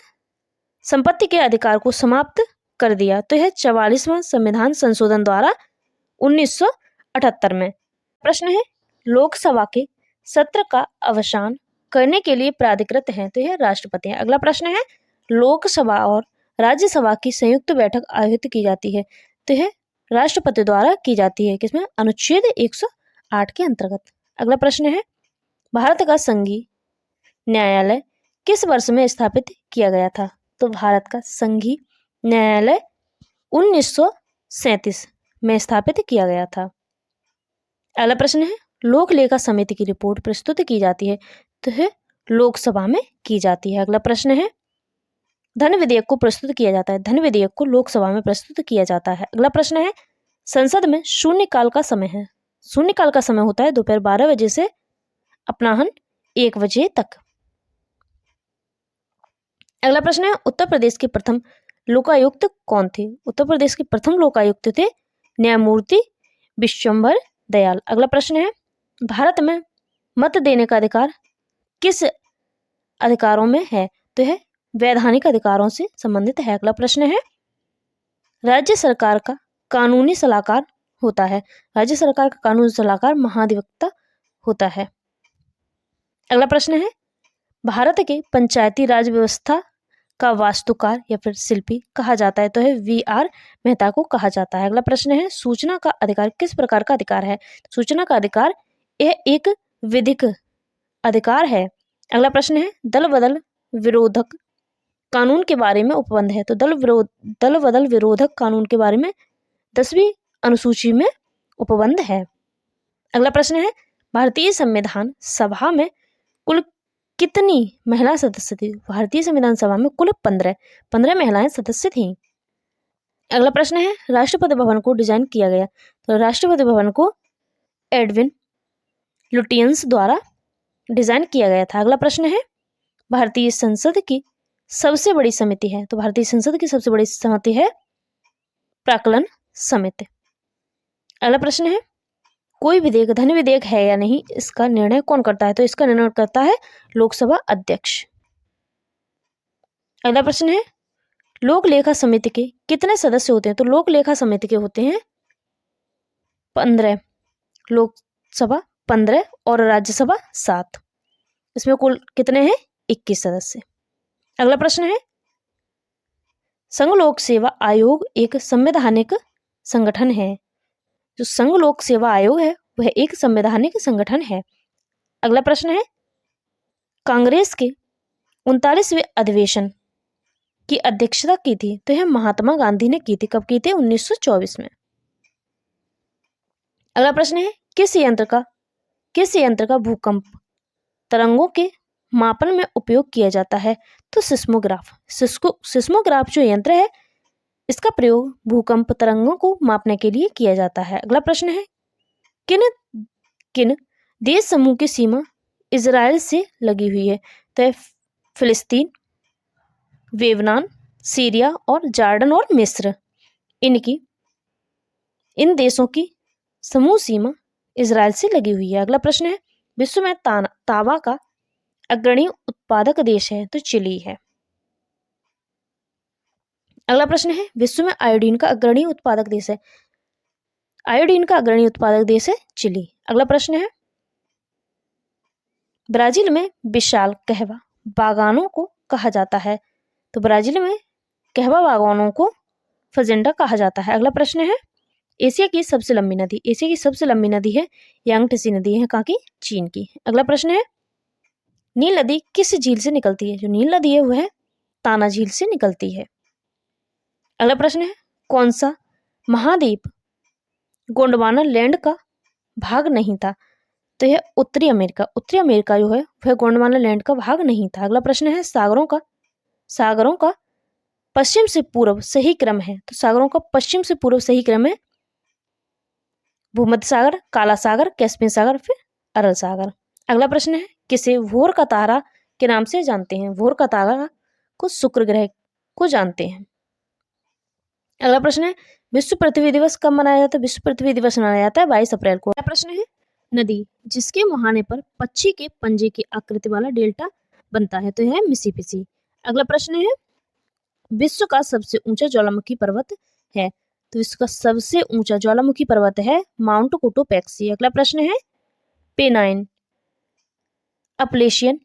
संपत्ति के अधिकार को समाप्त कर दिया, तो यह 44वां संविधान संशोधन द्वारा 1978 में। प्रश्न है लोकसभा के सत्र का अवसान करने के लिए प्राधिकृत है, तो यह राष्ट्रपति है। अगला प्रश्न है लोकसभा और राज्यसभा की संयुक्त बैठक आयोजित की जाती है, तो यह राष्ट्रपति द्वारा की जाती है। किसमें? अनुच्छेद 108 के अंतर्गत। अगला प्रश्न है भारत का संघीय न्यायालय किस वर्ष में स्थापित किया गया था? तो भारत का संघीय न्यायालय 1937 में स्थापित किया गया था। अगला प्रश्न है लोक लेखा समिति की रिपोर्ट प्रस्तुत की जाती है, तो यह लोकसभा में की जाती है। अगला प्रश्न है धन विधेयक को प्रस्तुत किया जाता है, धन विधेयक को लोकसभा में प्रस्तुत किया जाता है। अगला प्रश्न है संसद में शून्यकाल का समय है, शून्यकाल का समय होता है दोपहर 12 बजे से अपराह्न 1 बजे तक। अगला प्रश्न है उत्तर प्रदेश के प्रथम लोकायुक्त कौन थे? उत्तर प्रदेश के प्रथम लोकायुक्त थे न्यायमूर्ति विश्वंभर दयाल। अगला प्रश्न है भारत में मत देने का अधिकार किस अधिकारों में है? तो यह वैधानिक अधिकारों से संबंधित है। अगला प्रश्न है राज्य सरकार का कानूनी सलाहकार होता है, राज्य सरकार का कानूनी सलाहकार महाधिवक्ता होता है। अगला प्रश्न है भारत के पंचायती राज व्यवस्था का वास्तुकार या फिर शिल्पी कहा जाता है, तो है VR मेहता को कहा जाता है। अगला प्रश्न है सूचना का अधिकार किस प्रकार का अधिकार है? सूचना का अधिकार यह एक विधिक अधिकार है। अगला प्रश्न है दल बदल विरोधक कानून के बारे में उपबंध है, तो दल बदल विरोधक कानून के बारे में 10वीं अनुसूची में उपबंध है। अगला प्रश्न है भारतीय संविधान सभा में कुल कितनी महिला सदस्य थी? भारतीय संविधान सभा में कुल 15 महिलाएं सदस्य थीं। अगला प्रश्न है राष्ट्रपति भवन को डिजाइन किया गया, तो राष्ट्रपति भवन को एडविन लुटियंस द्वारा डिजाइन किया गया था। अगला प्रश्न है भारतीय संसद की सबसे बड़ी समिति है, तो भारतीय संसद की सबसे बड़ी समिति है प्राक्कलन समिति। अगला प्रश्न है कोई विधेयक धन विधेयक है या नहीं, इसका निर्णय कौन करता है? तो इसका निर्णय करता है लोकसभा अध्यक्ष। अगला प्रश्न है लोक लेखा समिति के कितने सदस्य होते हैं? तो लोक लेखा समिति के होते हैं 15, लोकसभा 15 और राज्यसभा 7। इसमें कुल कितने हैं? 21 सदस्य। अगला प्रश्न है संघ लोक सेवा आयोग एक संवैधानिक संगठन है, जो संघ लोक सेवा आयोग है वह एक संवैधानिक संगठन है। अगला प्रश्न है कांग्रेस के 39वें अधिवेशन की अध्यक्षता की थी, तो यह महात्मा गांधी ने की थी। कब की थी? 1924 में। अगला प्रश्न है किस यंत्र का भूकंप तरंगों के मापन में उपयोग किया जाता है? तो सिस्मोग्राफ। सिस्मोग्राफ जो यंत्र है इसका प्रयोग भूकंप तरंगों को मापने के लिए किया जाता है। अगला प्रश्न है किन देश समूह की सीमा इजराइल से लगी हुई है? तो फिलिस्तीन, लेबनान, सीरिया और जॉर्डन और मिस्र। इन देशों की समूह सीमा इजराइल से लगी हुई है। अगला प्रश्न है विश्व में तांबा का अग्रणी उत्पादक देश है? तो चिली है। अगला प्रश्न है विश्व में आयोडीन का अग्रणी उत्पादक देश है? आयोडीन का अग्रणी उत्पादक देश है चिली। अगला प्रश्न है ब्राजील में विशाल कहवा बागानों को कहा जाता है? तो ब्राजील में कहवा बागानों को फजेंडा कहा जाता है। अगला प्रश्न है एशिया की सबसे लंबी नदी है यांगत्से नदी है, कहाँ की? चीन की। अगला प्रश्न है नील नदी किस झील से निकलती है? जो नील नदी है वह ताना झील से निकलती है। अगला प्रश्न है कौन सा महाद्वीप गोंडवाना लैंड का भाग नहीं था? तो यह उत्तरी अमेरिका जो है वह गोंडवाना लैंड का भाग नहीं था। अगला प्रश्न है सागरों का पश्चिम से पूर्व सही क्रम है? तो सागरों का पश्चिम से पूर्व सही क्रम है भूमध्य सागर, काला सागर, कैस्पियन सागर, फिर अरल सागर। अगला प्रश्न है किसे भोर का तारा के नाम से जानते हैं? भोर का तारा को शुक्र ग्रह को जानते हैं। अगला प्रश्न है विश्व पृथ्वी दिवस कब मनाया जाता है? विश्व पृथ्वी दिवस मनाया जाता है 22 अप्रैल को। अगला प्रश्न है नदी जिसके मुहाने पर पक्षी के पंजे की आकृति वाला डेल्टा बनता है? तो यह मिसिसिपी। अगला प्रश्न है, विश्व का सबसे ऊंचा ज्वालामुखी पर्वत है, तो विश्व का सबसे ऊंचा ज्वालामुखी पर्वत है माउंट कोटोपैक्सी। अगला प्रश्न है, पेनाइन, अपलेशियन,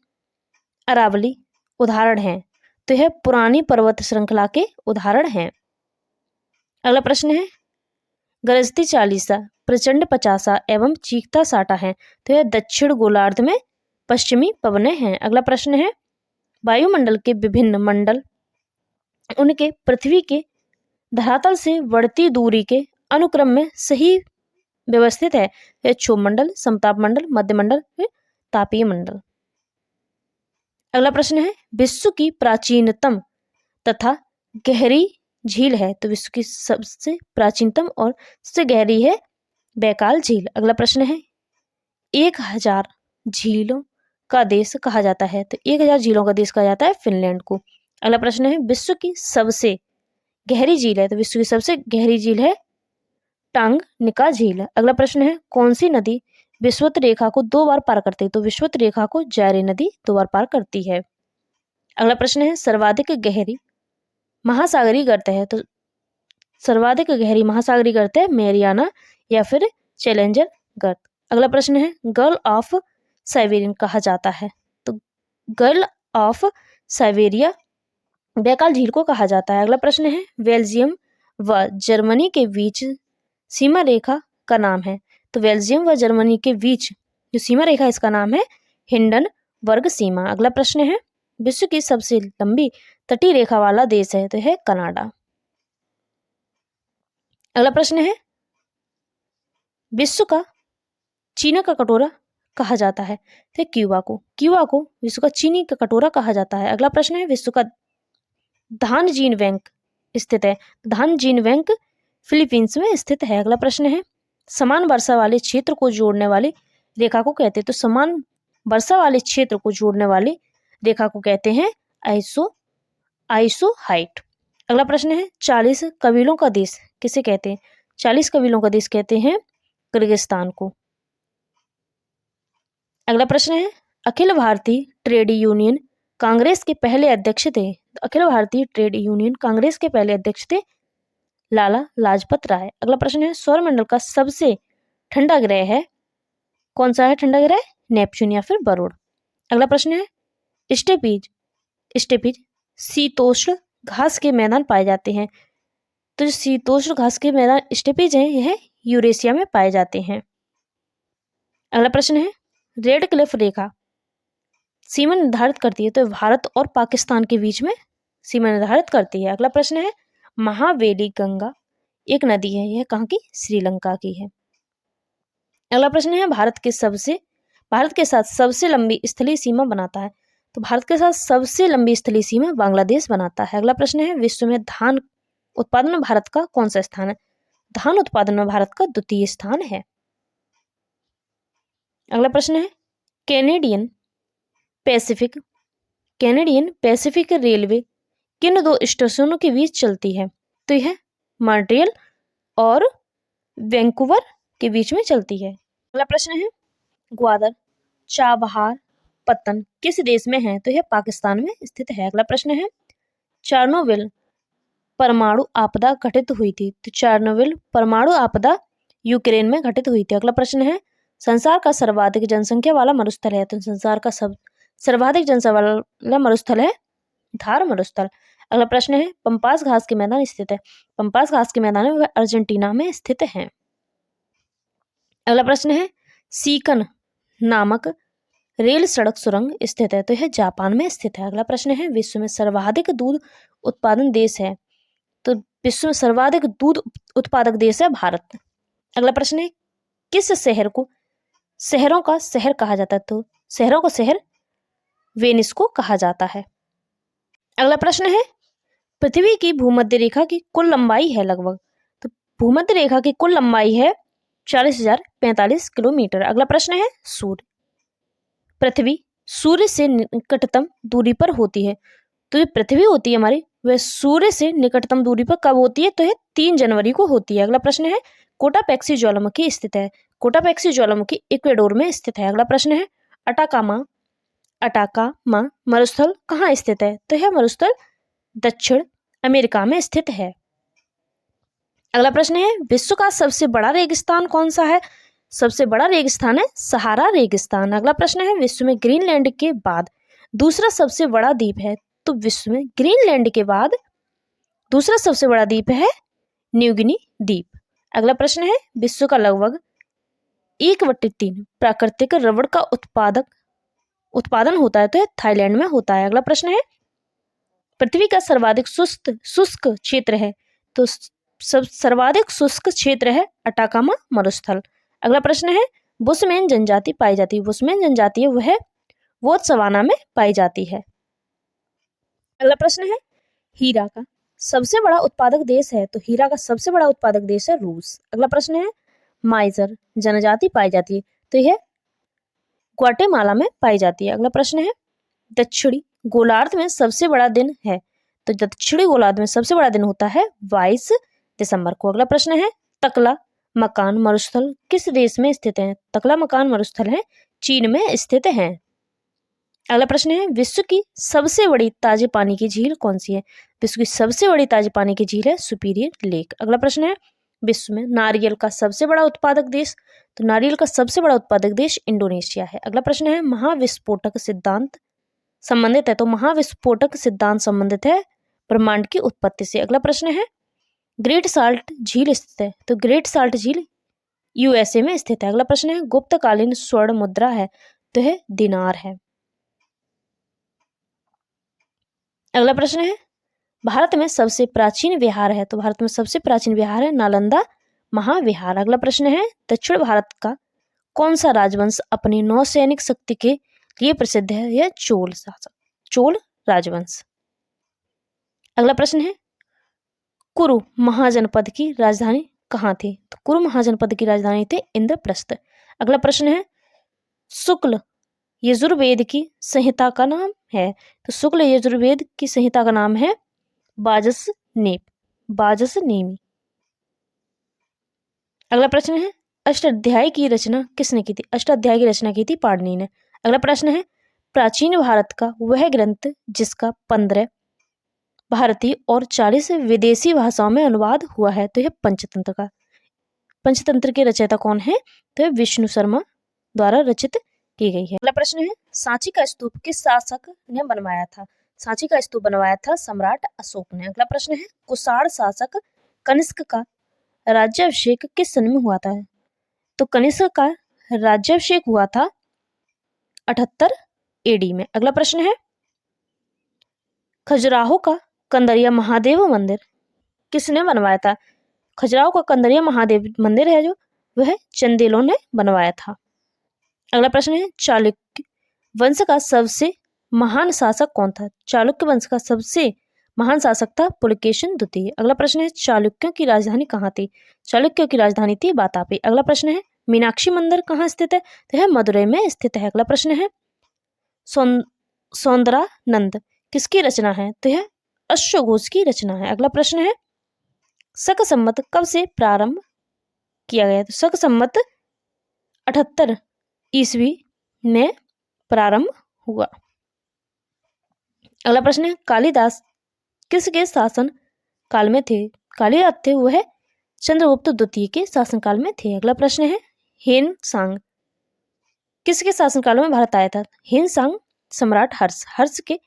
अरावली उदाहरण हैं, तो यह पुरानी पर्वत श्रृंखला के उदाहरण हैं। अगला प्रश्न है, गरजती चालीसा, प्रचंड पचासा एवं चीखता साटा है, तो यह दक्षिण गोलार्ध में पश्चिमी पवनें हैं। अगला प्रश्न है, वायुमंडल के विभिन्न मंडल उनके पृथ्वी के धरातल से बढ़ती दूरी के अनुक्रम में सही व्यवस्थित है, यह क्षोभ मंडल, समताप मंडल, मध्य मंडल, तापीय मंडल। अगला प्रश्न है, विश्व की प्राचीनतम तथा गहरी झील है, तो विश्व की सबसे प्राचीनतम और सबसे गहरी है बैकाल झील। अगला प्रश्न है, 1000 झीलों का देश कहा जाता है, तो 1000 झीलों का देश कहा जाता है फिनलैंड को। अगला प्रश्न है, विश्व की सबसे गहरी झील है, तो विश्व की सबसे गहरी झील है टांगनिका झील। अगला प्रश्न है, कौन सी नदी विषुवत रेखा को 2 बार पार करती है, तो विषुवत रेखा को जायरी नदी 2 बार पार करती है। अगला प्रश्न है, सर्वाधिक गहरी महासागरीय गर्त है, तो सर्वाधिक गहरी महासागरीय गर्त है मैरियाना या फिर चैलेंजर गर्त। अगला प्रश्न है, गर्ल ऑफ साइबेरियन कहा जाता है, तो गर्ल ऑफ साइबेरिया बैकाल झील को कहा जाता है। अगला प्रश्न है, बेल्जियम व जर्मनी के बीच सीमा रेखा का नाम है, तो बेल्जियम व जर्मनी के बीच जो सीमा रेखा इसका नाम है हिंडनबर्ग सीमा। अगला प्रश्न है, विश्व की सबसे लंबी तटीय रेखा वाला देश है, तो है कनाडा। अगला प्रश्न है, विश्व का चीनी का कटोरा कहा जाता है, तो क्यूबा को। क्यूबा को विश्व का चीनी का कटोरा कहा जाता है। अगला प्रश्न है, विश्व का धान जीन बैंक स्थित है, धान जीन बैंक फिलीपींस में स्थित है। अगला प्रश्न है, समान वर्षा वाले क्षेत्र को जोड़ने वाली रेखा को कहते हैं, तो समान वर्षा वाले क्षेत्र को जोड़ने वाली रेखा को कहते हैं आइसोहाइट। अगला प्रश्न है, 40 कबीलों का देश किसे कहते हैं, 40 कबीलों का देश कहते हैं किर्गिस्तान को। अगला प्रश्न है, अखिल भारतीय ट्रेड यूनियन कांग्रेस के पहले अध्यक्ष थे, तो अखिल भारतीय ट्रेड यूनियन कांग्रेस के पहले अध्यक्ष थे लाला लाजपत राय। अगला प्रश्न है, सौरमंडल का सबसे ठंडा ग्रह है, कौन सा है ठंडा ग्रह, नेपच्यून या फिर बरुण। अगला प्रश्न है, स्टेपीज शीतोष्ण घास के मैदान पाए जाते हैं, तो जो शीतोष्ण घास के मैदान स्टेपीज हैं यह यूरेशिया में पाए जाते हैं। अगला प्रश्न है, रेड क्लिफ रेखा सीमा निर्धारित करती है, तो भारत और पाकिस्तान के बीच में सीमा निर्धारित करती है। अगला प्रश्न है, महावेली गंगा एक नदी है, यह कहाँ की, श्रीलंका की है। अगला प्रश्न है, भारत के साथ सबसे लंबी स्थलीय सीमा बनाता है, तो भारत के साथ सबसे लंबी स्थलीय सीमा बांग्लादेश बनाता है। अगला प्रश्न है, विश्व में धान उत्पादन में भारत का कौन सा स्थान है, धान उत्पादन में भारत का 2य स्थान है। अगला प्रश्न है, कैनेडियन पैसिफिक रेलवे किन 2 स्टेशनों के बीच चलती है, तो यह मॉन्ट्रियल और वैंकूवर के बीच में चलती है। अगला प्रश्न है, ग्वादर चाबहार पत्तन किस देश में है, तो यह पाकिस्तान में स्थित है। अगला प्रश्न है, चेरनोबिल परमाणु आपदा घटित हुई थी, तो चेरनोबिल परमाणु आपदा यूक्रेन में घटित हुई थी। अगला प्रश्न है, संसार का सर्वाधिक जनसंख्या वाला मरुस्थल है, तो संसार का सर्वाधिक जनसंख्या वाला मरुस्थल है थार मरुस्थल। अगला प्रश्न है, पंपास घास के मैदान स्थित है, पंपास घास के मैदान वह अर्जेंटीना में स्थित है। अगला प्रश्न है, सीकन नामक रेल सड़क सुरंग स्थित है, तो यह जापान में स्थित है। अगला प्रश्न है, विश्व में सर्वाधिक दूध उत्पादन देश है, तो विश्व में सर्वाधिक दूध उत्पादक देश है भारत। अगला प्रश्न है, किस शहर को शहरों का शहर कहा जाता है, तो शहरों का शहर वेनिस को कहा जाता है। अगला प्रश्न है, पृथ्वी की भूमध्य रेखा की कुल लंबाई है लगभग, तो भूमध्य रेखा की कुल लंबाई है 40,045 किलोमीटर। अगला प्रश्न है, पृथ्वी सूर्य से निकटतम दूरी पर होती है, तो ये पृथ्वी होती है हमारी वह सूर्य से निकटतम दूरी पर कब होती है, तो यह 3 जनवरी को होती है। अगला प्रश्न है, कोटापैक्सी ज्वालामुखी स्थित है, कोटापैक्सी ज्वालामुखी इक्वेडोर में स्थित है। अगला प्रश्न है, अटाकामा अटाकामा मरुस्थल कहाँ स्थित है? तो यह मरुस्थल दक्षिण अमेरिका में स्थित है। अगला प्रश्न है, विश्व का सबसे बड़ा रेगिस्तान कौन सा है? सबसे बड़ा रेगिस्तान है सहारा रेगिस्तान। अगला प्रश्न है, विश्व में ग्रीनलैंड के बाद दूसरा सबसे बड़ा द्वीप है? तो विश्व में ग्रीनलैंड के बाद दूसरा सबसे बड़ा द्वीप है न्यू गिनी द्वीप। अगला प्रश्न है, विश्व का लगभग 1/3 प्राकृतिक रबड़ का उत्पादन होता है? तो थाईलैंड में होता है। अगला प्रश्न है, पृथ्वी का सर्वाधिक शुष्क क्षेत्र है? तो सर्वाधिक शुष्क क्षेत्र है अटाकामा मरुस्थल। अगला प्रश्न है, बुशमैन जनजाति पाई जाती है? बुशमैन जनजाति है वह बोत्सवाना में पाई जाती है। अगला प्रश्न है, हीरा का सबसे बड़ा उत्पादक देश है? तो हीरा का सबसे बड़ा उत्पादक देश है रूस। अगला प्रश्न है, माइजर जनजाति पाई जाती है? तो यह ग्वाटेमाला में पाई जाती है। अगला प्रश्न है, दक्षिणी गोलार्ध में सबसे बड़ा दिन है? तो दक्षिणी गोलार्ध में सबसे बड़ा दिन होता है 22 दिसंबर को। अगला प्रश्न है, तकला मकान मरुस्थल किस देश में स्थित है? तकला मकान मरुस्थल है चीन में स्थित है। अगला प्रश्न है, विश्व की सबसे बड़ी ताजे पानी की झील कौन सी है? विश्व की सबसे बड़ी ताजे पानी की झील है सुपीरियर लेक। अगला प्रश्न है, विश्व में नारियल का सबसे बड़ा उत्पादक देश? तो नारियल का सबसे बड़ा उत्पादक देश इंडोनेशिया है। अगला प्रश्न है, महाविस्फोटक सिद्धांत संबंधित है? तो महाविस्फोटक सिद्धांत संबंधित है ब्रह्मांड की उत्पत्ति से। अगला प्रश्न है, ग्रेट साल्ट झील स्थित है? तो ग्रेट साल्ट झील यूएसए में स्थित है। अगला प्रश्न है, गुप्तकालीन स्वर्ण मुद्रा है? तो यह दिनार है। अगला प्रश्न है, भारत में सबसे प्राचीन विहार है? तो भारत में सबसे प्राचीन विहार है नालंदा महाविहार। अगला प्रश्न है, दक्षिण भारत का कौन सा राजवंश अपनी नौसैनिक शक्ति के लिए प्रसिद्ध है? यह चोल राजवंश। अगला प्रश्न है, कुरु महाजनपद की राजधानी कहाँ थी? तो कुरु महाजनपद की राजधानी थी इंद्रप्रस्थ। अगला प्रश्न है, शुक्ल यजुर्वेद की संहिता का नाम है? तो शुक्ल यजुर्वेद की संहिता का नाम है बाजसनेमी। अगला प्रश्न है, अष्टाध्यायी की रचना किसने की थी? अष्टाध्यायी की रचना की थी पाणिनि ने। अगला प्रश्न है, प्राचीन भारत का वह ग्रंथ जिसका 15 भारतीय और 40 विदेशी भाषाओं में अनुवाद हुआ है? तो यह पंचतंत्र के रचयिता कौन है? तो यह विष्णु शर्मा द्वारा रचित की गई है। अगला प्रश्न है, सांची का स्तूप किस शासक ने बनवाया था? सांची का स्तूप बनवाया था सम्राट अशोक ने। अगला प्रश्न है, कुषाण शासक कनिष्क का राज्याभिषेक किस सन में हुआ था? तो कनिष्क का राज्याभिषेक हुआ था 78 AD में। अगला प्रश्न है, खजुराहो का कंदरिया महादेव मंदिर किसने बनवाया था? खजुराहो का कंदरिया महादेव मंदिर है जो वह चंदेलों ने बनवाया था। अगला प्रश्न है, चालुक्य वंश का सबसे महान शासक कौन था? चालुक्य वंश का सबसे महान शासक था पुलकेशिन द्वितीय। अगला प्रश्न है, चालुक्यों की राजधानी कहाँ थी? चालुक्यों की राजधानी थी वातापी। अगला प्रश्न है, मीनाक्षी मंदिर कहाँ स्थित है? तो यह मदुरई में स्थित है। अगला प्रश्न है, सौंदरानंद किसकी रचना है? तो यह अश्वघोष की रचना है। अगला प्रश्न है, शक संवत कब से प्रारंभ किया गया? तो शक संवत 78 ईस्वी में प्रारंभ हुआ। अगला प्रश्न है, कालिदास किसके शासन काल में थे? कालिदास थे वह चंद्रगुप्त द्वितीय के शासन काल में थे। अगला प्रश्न है, हेन सांग किसके शासन काल में भारत आया था? हेन सांग सम्राट हर्ष के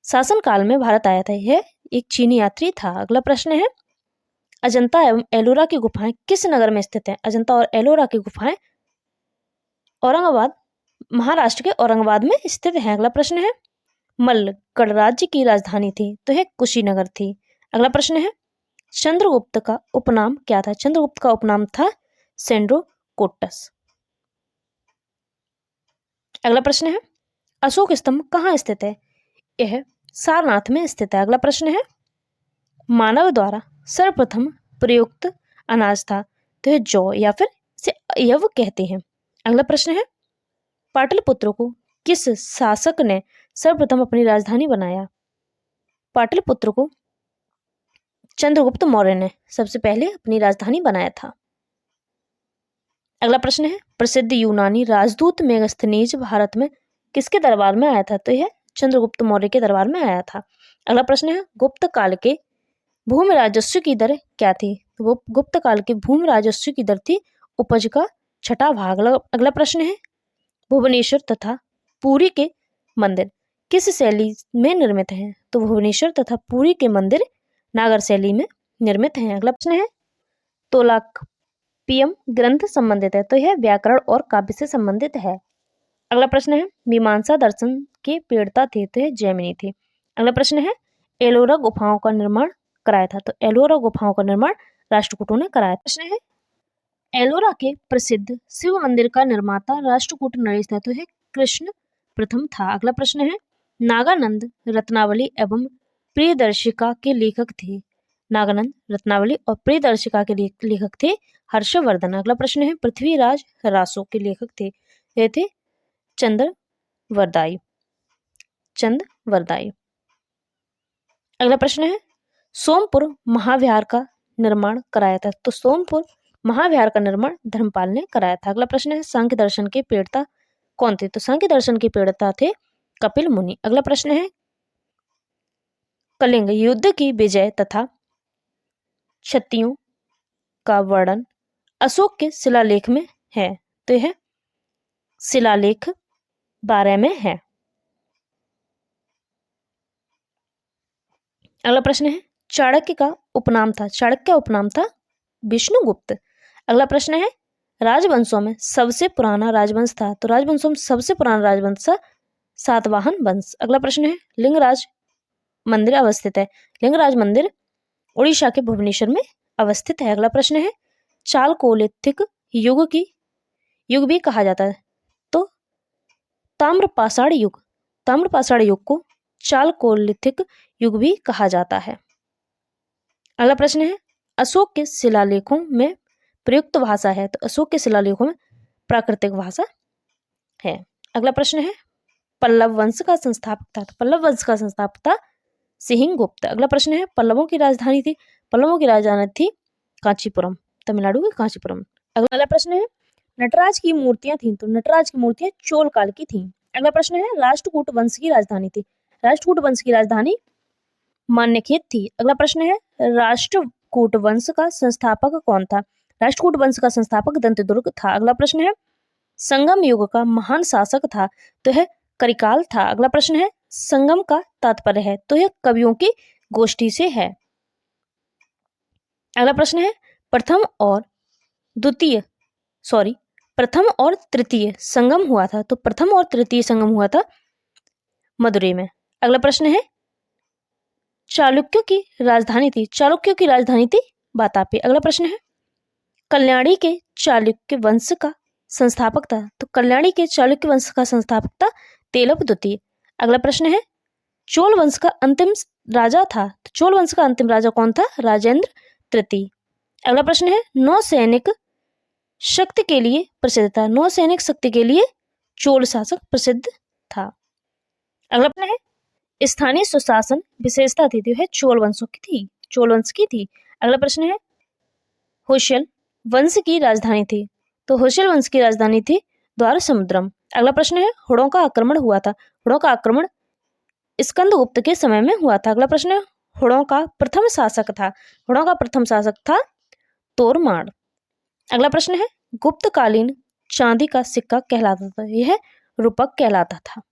शासन काल में भारत आया था। यह एक चीनी यात्री था। अगला प्रश्न है, अजंता एवं एलोरा की गुफाएं किस नगर में स्थित हैं? अजंता और एलोरा की गुफाएं औरंगाबाद महाराष्ट्र के औरंगाबाद में स्थित है। अगला प्रश्न है, मल्ल गणराज्य की राजधानी थी? तो यह कुशीनगर थी। अगला प्रश्न है, चंद्रगुप्त का उपनाम क्या था? चंद्रगुप्त का उपनाम था सेंड्रोकोटस। अगला प्रश्न है, अशोक स्तंभ कहाँ स्थित है? यह सारनाथ में स्थित है। अगला प्रश्न है, मानव द्वारा सर्वप्रथम प्रयुक्त अनाज था? तो यह जौ या फिर इसे यव कहते हैं। अगला प्रश्न है, पाटलिपुत्र को किस शासक ने सर्वप्रथम अपनी राजधानी बनाया? पाटलिपुत्र को चंद्रगुप्त मौर्य ने सबसे पहले अपनी राजधानी बनाया था। अगला प्रश्न है, प्रसिद्ध यूनानी राजदूत मेगास्थनीज भारत में किसके दरबार में आया था? तो यह चंद्रगुप्त मौर्य के दरबार में आया था। अगला प्रश्न है गुप्त काल के भूमि राजस्व की दर क्या थी? तो वो गुप्त काल के भूमि राजस्व की दर थी उपज का 6वां भाग। अगला प्रश्न है भुवनेश्वर तथा पुरी के मंदिर किस शैली में निर्मित हैं? तो भुवनेश्वर तथा पुरी के मंदिर नागर शैली में निर्मित हैं। अगला प्रश्न है तोलाक्पियम ग्रंथ संबंधित है? तो यह व्याकरण और काव्य से संबंधित है। अगला प्रश्न है मीमांसा दर्शन के प्रेरता थे? तो यह जैमिनी थे। अगला प्रश्न है एलोरा गुफाओं का निर्माण कराया था? तो एलोरा गुफाओं का निर्माण राष्ट्रकूटों ने कराया। प्रश्न है एलोरा के प्रसिद्ध शिव मंदिर का निर्माता राष्ट्रकूट नरेश था? तो यह कृष्ण प्रथम था। अगला प्रश्न है नागानंद रत्नावली एवं प्रियदर्शिका के लेखक थे? नागानंद रत्नावली और प्रियदर्शिका के लेखक थे हर्षवर्धन। अगला प्रश्न है पृथ्वीराज रासो के लेखक थे? ये थे चंद्रवरदाई। अगला प्रश्न है सोमपुर महाविहार का निर्माण कराया था? तो सोमपुर महाविहार का निर्माण धर्मपाल ने कराया था। अगला प्रश्न है सांख्य दर्शन के प्रेरता कौन थे? तो सांख्य दर्शन के प्रेरता थे कपिल मुनि। अगला प्रश्न है कलिंग युद्ध की विजय तथा क्षतियों का वर्णन अशोक के शिलालेख में है? तो यह शिलालेख 12 में है। अगला प्रश्न है चाणक्य का उपनाम था? चाणक्य का उपनाम था विष्णुगुप्त। अगला प्रश्न है राजवंशों में सबसे पुराना राजवंश था? तो राजवंशों में सबसे पुराना राजवंश था सातवाहन वंश। अगला प्रश्न है लिंगराज मंदिर अवस्थित है? लिंगराज मंदिर उड़ीसा के भुवनेश्वर में अवस्थित है। अगला प्रश्न है चालकोलिथिक युग भी कहा जाता है? तो ताम्रपाषाण युग को चालकोलिथिक युग भी कहा जाता है। अगला प्रश्न है अशोक के शिलालेखों में प्रयुक्त भाषा है? तो अशोक के शिलालेखों में प्राकृतिक भाषा है। अगला प्रश्न है पल्लव वंश का संस्थापक था? तो पल्लव वंश का संस्थापक था सिंहगुप्त। अगला प्रश्न है पल्लवों की राजधानी थी? पल्लवों की राजधानी थी कांचीपुरम, तमिलनाडु की कांचीपुरम। अगला प्रश्न है नटराज की मूर्तियां थी? तो नटराज की मूर्तियां चोल काल की थी। अगला प्रश्न है राष्ट्रकूट वंश की राजधानी थी? राष्ट्रकूट वंश की राजधानी मान्यखेत थी। अगला प्रश्न है राष्ट्रकूट वंश का संस्थापक कौन था? राष्ट्रकूट वंश का संस्थापक दंतदुर्ग था। अगला प्रश्न है संगम युग का महान शासक था? तो यह करिकाल था। अगला प्रश्न है संगम का तात्पर्य है? तो यह कवियों की गोष्ठी से है। अगला प्रश्न है प्रथम और तृतीय संगम हुआ था? तो प्रथम और तृतीय संगम हुआ था मदुरै में। अगला प्रश्न है चालुक्यों की राजधानी थी वातापी। अगला प्रश्न है कल्याणी के चालुक्य वंश का संस्थापक था? तो कल्याणी के चालुक्य वंश का संस्थापक था तेलप द्वितीय। अगला प्रश्न है चोल वंश का अंतिम राजा था? तो चोल वंश का अंतिम राजा कौन था? राजेंद्र तृतीय। अगला प्रश्न है नौसैनिक शक्ति के लिए प्रसिद्ध था? नौसैनिक शक्ति के लिए चोल शासक प्रसिद्ध था। अगला प्रश्न है स्थानीय सुशासन विशेषता थी? तो है चोल वंश की थी। अगला प्रश्न है होयसल वंश की राजधानी थी? तो होयसल वंश की राजधानी थी द्वार समुद्रम। अगला प्रश्न है हुड़ों का आक्रमण हुआ था? हुड़ों का आक्रमण स्कंदगुप्त के समय में हुआ था। अगला प्रश्न है हुड़ों का प्रथम शासक था तोरमाड़। अगला प्रश्न है गुप्तकालीन चांदी का सिक्का कहलाता था? यह रूपक कहलाता था।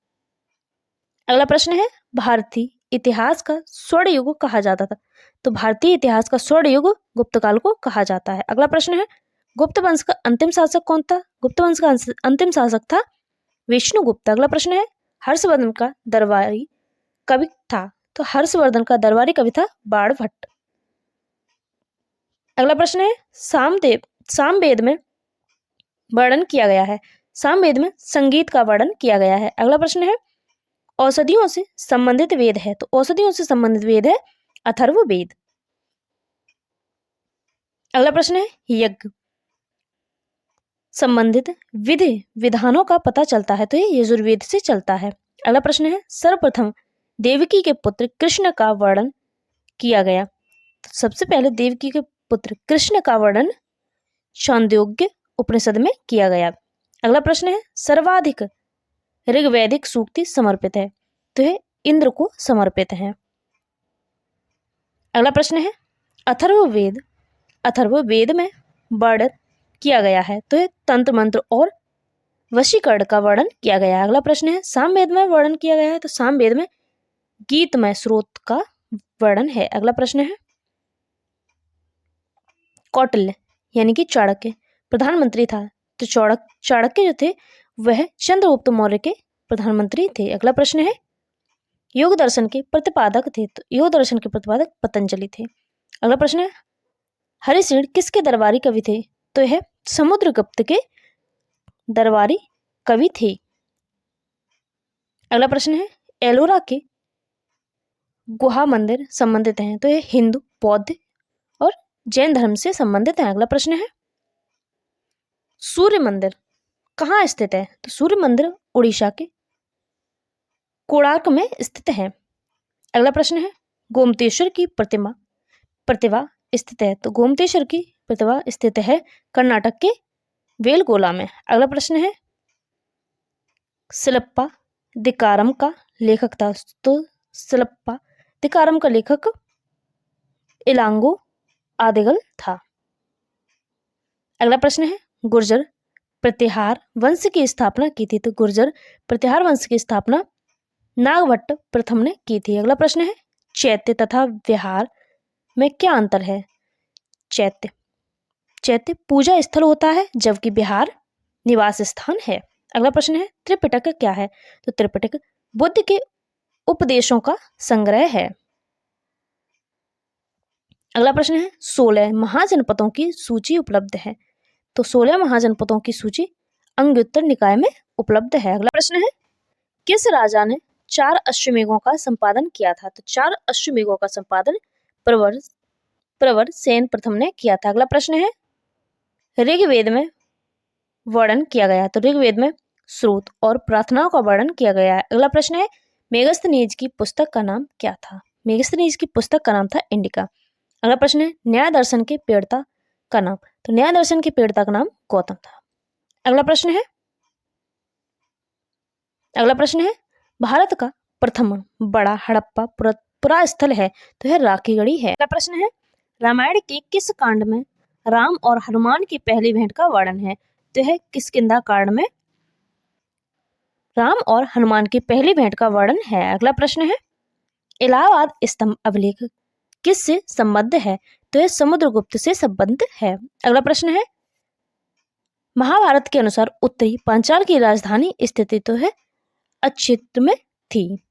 अगला प्रश्न है भारतीय इतिहास का स्वर्ण युग कहा जाता था? तो भारतीय इतिहास का स्वर्ण युग गुप्त काल को कहा जाता है। अगला प्रश्न है गुप्त वंश का अंतिम शासक कौन था? गुप्त वंश का अंतिम शासक था विष्णुगुप्त। अगला प्रश्न है हर्षवर्धन का दरबारी कवि था? तो हर्षवर्धन का दरबारी कवि था बाणभट्ट। अगला प्रश्न है सामवेद में वर्णन किया गया है? सामवेद में संगीत का वर्णन किया गया है। अगला प्रश्न है औषधियों से संबंधित वेद है? तो औषधियों से संबंधित वेद है अथर्ववेद। अगला प्रश्न है यज्ञ संबंधित विधि विधानों का पता चलता है? तो ये यजुर्वेद से चलता है। अगला प्रश्न है सर्वप्रथम देवकी के पुत्र कृष्ण का वर्णन किया गया? तो सबसे पहले देवकी के पुत्र कृष्ण का वर्णन छांदोग्य उपनिषद में किया गया। अगला प्रश्न है सर्वाधिक ऋग्वैदिक सूक्ति समर्पित है? तो यह इंद्र को समर्पित है। अगला प्रश्न है अथर्ववेद में वर्णन किया गया है? तो यह तंत्र मंत्र और वशीकरण का वर्णन किया गया है। अगला प्रश्न है सामवेद में वर्णन किया गया है? तो सामवेद में गीतमय स्रोत का वर्णन है। अगला प्रश्न है कौटिल्य यानी कि चाणक्य प्रधानमंत्री था? तो चाणक्य जो थे वह चंद्रगुप्त मौर्य के प्रधानमंत्री थे। अगला प्रश्न है योग दर्शन के प्रतिपादक थे? तो योग दर्शन के प्रतिपादक पतंजलि थे। अगला प्रश्न है हरिसिंह किसके दरबारी कवि थे? तो यह समुद्रगुप्त के दरबारी कवि थे। अगला प्रश्न है एलोरा के गुहा मंदिर संबंधित हैं? तो यह हिंदू, बौद्ध और जैन धर्म से संबंधित है। अगला प्रश्न है सूर्य मंदिर कहाँ स्थित है? तो सूर्य मंदिर उड़ीसा के कोणार्क में स्थित है। अगला प्रश्न है गोमतेश्वर की प्रतिभा स्थित है? तो गोमतेश्वर की प्रतिभा स्थित है कर्नाटक के वेलगोला में। अगला प्रश्न है शिल्पा दिकारम का लेखक था? तो शिल्पा दिकारम का लेखक इलांगो आदिगल था। अगला प्रश्न है गुर्जर प्रतिहार वंश की स्थापना की थी? तो गुर्जर प्रतिहार वंश की स्थापना नागभट्ट प्रथम ने की थी। अगला प्रश्न है चैत्य तथा विहार में क्या अंतर है? चैत्य पूजा स्थल होता है जबकि विहार निवास स्थान है। अगला प्रश्न है त्रिपिटक क्या है? तो त्रिपिटक बुद्ध के उपदेशों का संग्रह है। अगला प्रश्न है 16 महाजनपदों की सूची उपलब्ध है? तो 16 महाजनपदों की सूची अंगुत्तर निकाय में उपलब्ध है। अगला प्रश्न है किस राजा ने 4 अश्वमेधों का संपादन किया था? तो 4 अश्वमेधों का संपादन प्रवर सेन प्रथम ने किया था। अगला प्रश्न है ऋग्वेद में वर्णन किया गया? तो ऋग्वेद में स्रोत और प्रार्थनाओं का वर्णन किया गया है। अगला प्रश्न है मेगस्थनीज की पुस्तक का नाम क्या था? मेगस्थनीज की पुस्तक का नाम था इंडिका। अगला प्रश्न है न्याय दर्शन के प्रेरता का नाम? तो न्याय दर्शन के प्रेरता का नाम गौतम था। अगला प्रश्न है भारत का प्रथम बड़ा हड़प्पा पुरा स्थल है? तो यह राखीगढ़ी है। अगला प्रश्न है रामायण के किस कांड में राम और हनुमान की पहली भेंट का वर्णन है? तो यह किष्किंधा कांड में राम और हनुमान की पहली भेंट का वर्णन है। अगला प्रश्न है इलाहाबाद स्तंभ अभिलेख किससे संबद्ध है? तो यह समुद्रगुप्त से संबद्ध है। अगला प्रश्न है महाभारत के अनुसार उत्तरी पांचाल की राजधानी स्थिति तो है अक्षेत्र में थी।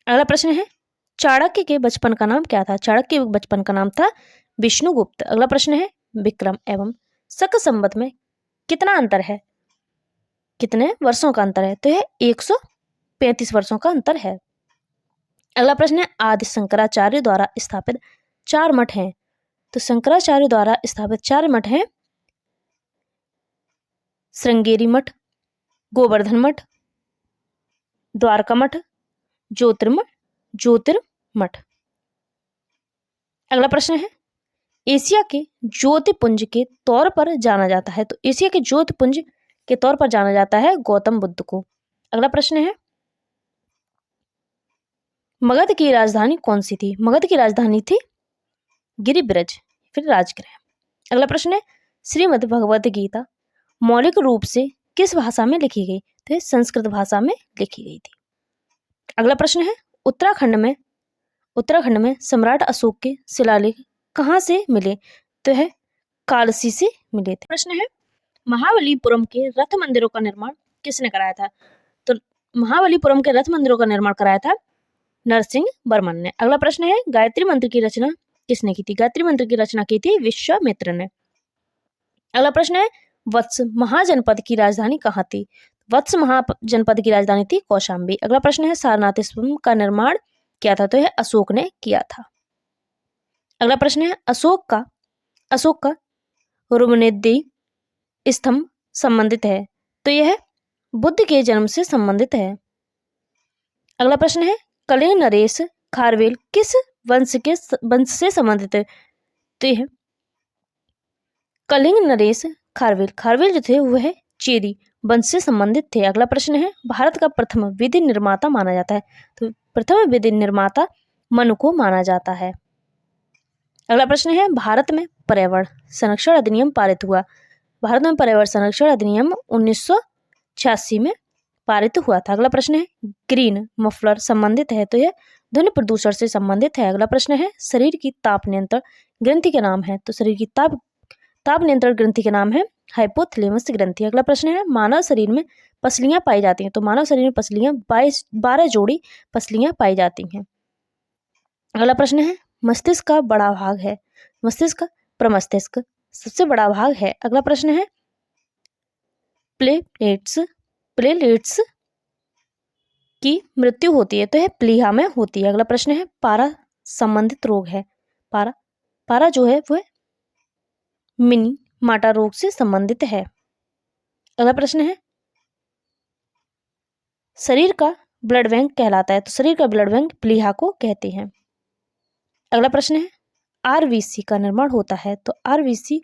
अगला प्रश्न है चाणक्य के बचपन का नाम क्या था? चाणक्य के बचपन का नाम था विष्णुगुप्त। अगला प्रश्न है विक्रम एवं शक संवत में कितना अंतर है? कितने वर्षों का अंतर है? तो यह 135 वर्षों का अंतर है। अगला प्रश्न है आदि शंकराचार्य द्वारा स्थापित 4 मठ हैं? तो शंकराचार्य द्वारा स्थापित 4 मठ हैं श्रृंगेरी मठ, गोवर्धन मठ, द्वारका मठ, ज्योतिर्मठ। अगला प्रश्न है एशिया के ज्योतिपुंज के तौर पर जाना जाता है? तो एशिया के ज्योतिपुंज के तौर पर जाना जाता है गौतम बुद्ध को। अगला प्रश्न है मगध की राजधानी कौन सी थी? मगध की राजधानी थी गिरिब्रज फिर राजगृह। अगला प्रश्न है श्रीमद् भगवद गीता मौलिक रूप से किस भाषा में लिखी गई? तो संस्कृत भाषा में लिखी गई थी। अगला प्रश्न है उत्तराखंड में सम्राट अशोक के शिलालेख कहाँ से मिले? तो है कालसी से मिले थे। प्रश्न है महाबलीपुरम के रथ मंदिरों का निर्माण किसने कराया था? तो महाबलीपुरम के रथ मंदिरों का निर्माण कराया था नरसिंह वर्मन ने। अगला प्रश्न है गायत्री मंत्र की रचना किसने की थी? गायत्री मंत्र की रचना की थी विश्वामित्र ने। अगला प्रश्न है वत्स महाजनपद की राजधानी कहाँ थी? वत्स महाजनपद की राजधानी थी कौशाम्बी। अगला प्रश्न है सारनाथ स्तंभ का निर्माण किया था? तो यह अशोक ने किया था। अगला प्रश्न है अशोक का रुमनेद्दी स्तंभ संबंधित है? तो यह बुद्ध के जन्म से संबंधित है। अगला प्रश्न है कलिंग नरेश खारवेल किस वंश से संबंधित है? तो यह कलिंग नरेश खारवेल जो थे वह चेदी वंश से संबंधित थे। अगला प्रश्न है, भारत का प्रथम विधि निर्माता माना जाता है, तो प्रथम विधि निर्माता मनु को माना जाता है। अगला प्रश्न है, भारत में पर्यावरण संरक्षण अधिनियम पारित हुआ। भारत में पर्यावरण संरक्षण अधिनियम 1986 में पारित हुआ था। अगला प्रश्न है, ग्रीन मफलर संबंधित है, तो यह ध्वनि प्रदूषण से संबंधित है। अगला प्रश्न है, शरीर की ताप नियंत्रण ग्रंथि के नाम है, तो शरीर की ताप नियंत्रण ग्रंथि के नाम है हाइपोथैलेमस ग्रंथि। अगला प्रश्न है, मानव शरीर में पसलियां पाई जाती हैं, तो मानव शरीर में पसलियां 12 जोड़ी पसलियां पाई जाती हैं। अगला प्रश्न है, मस्तिष्क का बड़ा भाग है, मस्तिष्क का प्रमस्तिष्क सबसे बड़ा भाग है। अगला प्रश्न है, प्लेटलेट्स की मृत्यु होती है, तो यह प्लीहा में होती है। अगला प्रश्न है, पारा संबंधित रोग है, पारा जो है वह मिनी माटा रोग से संबंधित है। अगला प्रश्न है, शरीर का ब्लड बैंक कहलाता है, तो शरीर का ब्लड बैंक प्लीहा को कहते हैं। अगला प्रश्न है, आरबीसी का निर्माण होता है, तो आरबीसी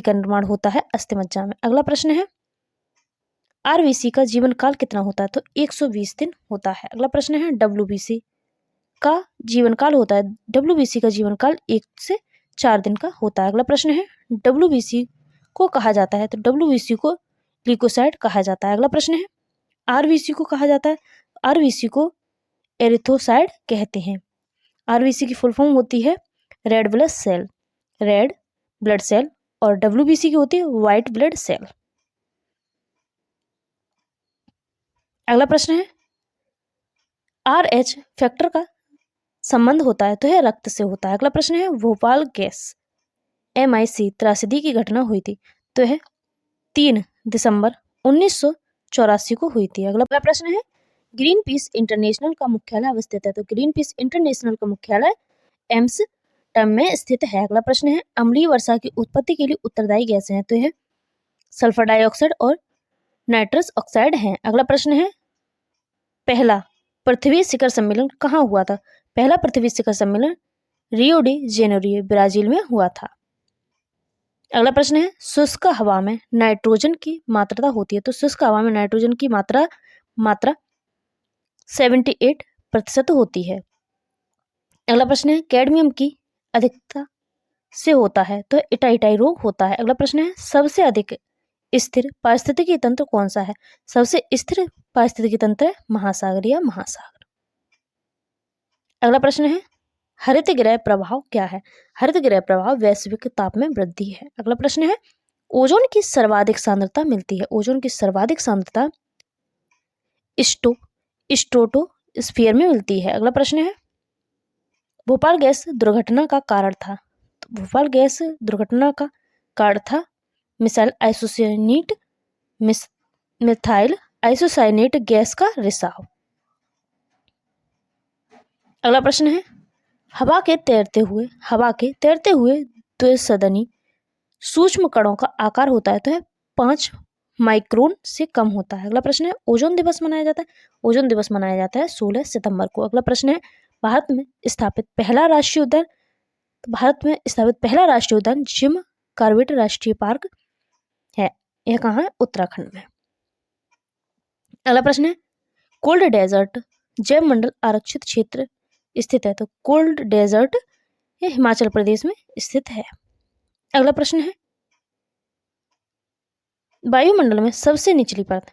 का निर्माण होता है अस्थिमज्जा में। अगला प्रश्न है, आरबीसी का जीवन काल कितना होता है, तो 120 दिन होता है। अगला प्रश्न है, डब्ल्यूबीसी का जीवन काल होता है, डब्ल्यूबीसी का जीवन काल 1 से 4 दिन का होता है। अगला प्रश्न है, डब्ल्यूबीसी को कहा जाता है, तो डब्ल्यूबीसी को ल्यूकोसाइट कहा जाता है। अगला प्रश्न है, आरबीसी को कहा जाता है, आरबीसी को एरिथ्रोसाइट कहते हैं। आरबीसी की फुल फॉर्म होती है रेड ब्लड सेल और डब्ल्यूबीसी की होती है व्हाइट ब्लड सेल। अगला प्रश्न है, RH फैक्टर का संबंध होता है, तो यह रक्त से होता है। अगला प्रश्न है, भोपाल गैस MIC त्रासदी की घटना हुई थी, तो यह 3 दिसंबर 1984 को हुई थी। अगला प्रश्न है, ग्रीन पीस इंटरनेशनल का मुख्यालय अवस्थित है, तो ग्रीन पीस इंटरनेशनल का मुख्यालय एम्स्टर्डम में स्थित है। अगला प्रश्न है, अम्लीय वर्षा की उत्पत्ति के लिए उत्तरदायी गैसें हैं, तो यह सल्फर डाइऑक्साइड और नाइट्रस ऑक्साइड हैं। अगला प्रश्न है, पहला पृथ्वी शिखर सम्मेलन कहाँ हुआ था? पहला पृथ्वी शिखर सम्मेलन रियो डी जेनेरियो ब्राजील में हुआ था। अगला प्रश्न है, शुष्क हवा में नाइट्रोजन की मात्रा होती है, तो शुष्क हवा में नाइट्रोजन की मात्रा 78% होती है। अगला प्रश्न है, कैडमियम की अधिकता से होता है, तो इटाई रोग होता है। अगला प्रश्न है, सबसे अधिक स्थिर पारिस्थितिकी तंत्र कौन सा है? सबसे स्थिर पारिस्थितिकी तंत्र है महासागर या महासागर। अगला प्रश्न है, हरित गृह प्रभाव क्या है? हरित गृह प्रभाव वैश्विक ताप में वृद्धि है। अगला प्रश्न है, ओजोन की सर्वाधिक सांद्रता मिलती है, ओजोन की सर्वाधिक सांद्रता स्ट्रेटोस्फीयर में मिलती है। अगला प्रश्न है, भोपाल गैस दुर्घटना का कारण था, तो भोपाल गैस दुर्घटना का कारण था मिथाइल आइसोसाइनेट गैस का रिसाव। अगला प्रश्न है, हवा के तैरते हुए द्विसदनी सूक्ष्म कणों का आकार होता है, तो है 5 माइक्रोन से कम होता है। अगला प्रश्न है, ओजोन दिवस मनाया जाता है, ओजोन दिवस मनाया जाता है 16 सितंबर को। अगला प्रश्न है, भारत में स्थापित पहला राष्ट्रीय उद्यान जिम कॉर्बेट राष्ट्रीय पार्क है, यह कहाँ है? उत्तराखंड में। अगला प्रश्न है, कोल्ड डेजर्ट जैव मंडल आरक्षित क्षेत्र स्थित है, तो कोल्ड डेजर्ट ये हिमाचल प्रदेश में स्थित है। अगला प्रश्न है, वायुमंडल में सबसे निचली परत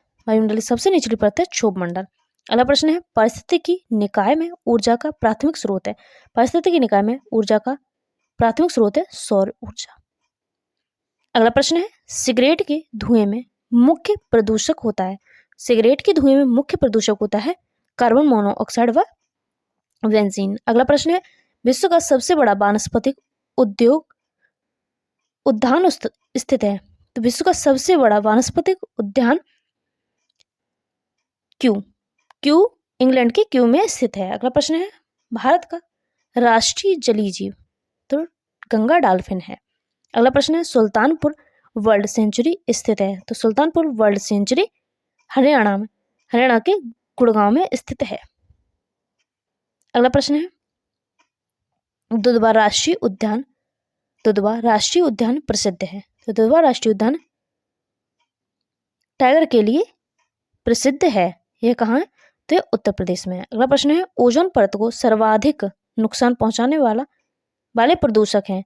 है क्षोभ मंडल। अगला प्रश्न है, पारिस्थितिकी निकाय में ऊर्जा का प्राथमिक स्रोत है, पारिस्थितिकी निकाय में ऊर्जा का प्राथमिक स्रोत है सौर ऊर्जा। अगला प्रश्न है, सिगरेट के धुएं में मुख्य प्रदूषक होता है, सिगरेट के धुएं में मुख्य प्रदूषक होता है कार्बन मोनोऑक्साइड व बेंजीन। अगला प्रश्न है, विश्व का सबसे बड़ा वानस्पतिक उद्यान स्थित है, तो विश्व का सबसे बड़ा वानस्पतिक उद्यान क्यू इंग्लैंड के क्यू में स्थित है। अगला प्रश्न है, भारत का राष्ट्रीय जलीय जीव, तो गंगा डॉल्फिन है। अगला प्रश्न है, सुल्तानपुर वर्ल्ड सेंचुरी स्थित है, तो सुल्तानपुर वर्ल्ड सेंचुरी हरियाणा के गुड़गांव में स्थित है। अगला प्रश्न है, दुधवा राष्ट्रीय उद्यान प्रसिद्ध है, तो दुधवा राष्ट्रीय उद्यान टाइगर के लिए प्रसिद्ध है? यह कहाँ है? तो ये उत्तर प्रदेश में है। अगला प्रश्न है ओजोन परत को सर्वाधिक नुकसान पहुंचाने वाले प्रदूषक हैं।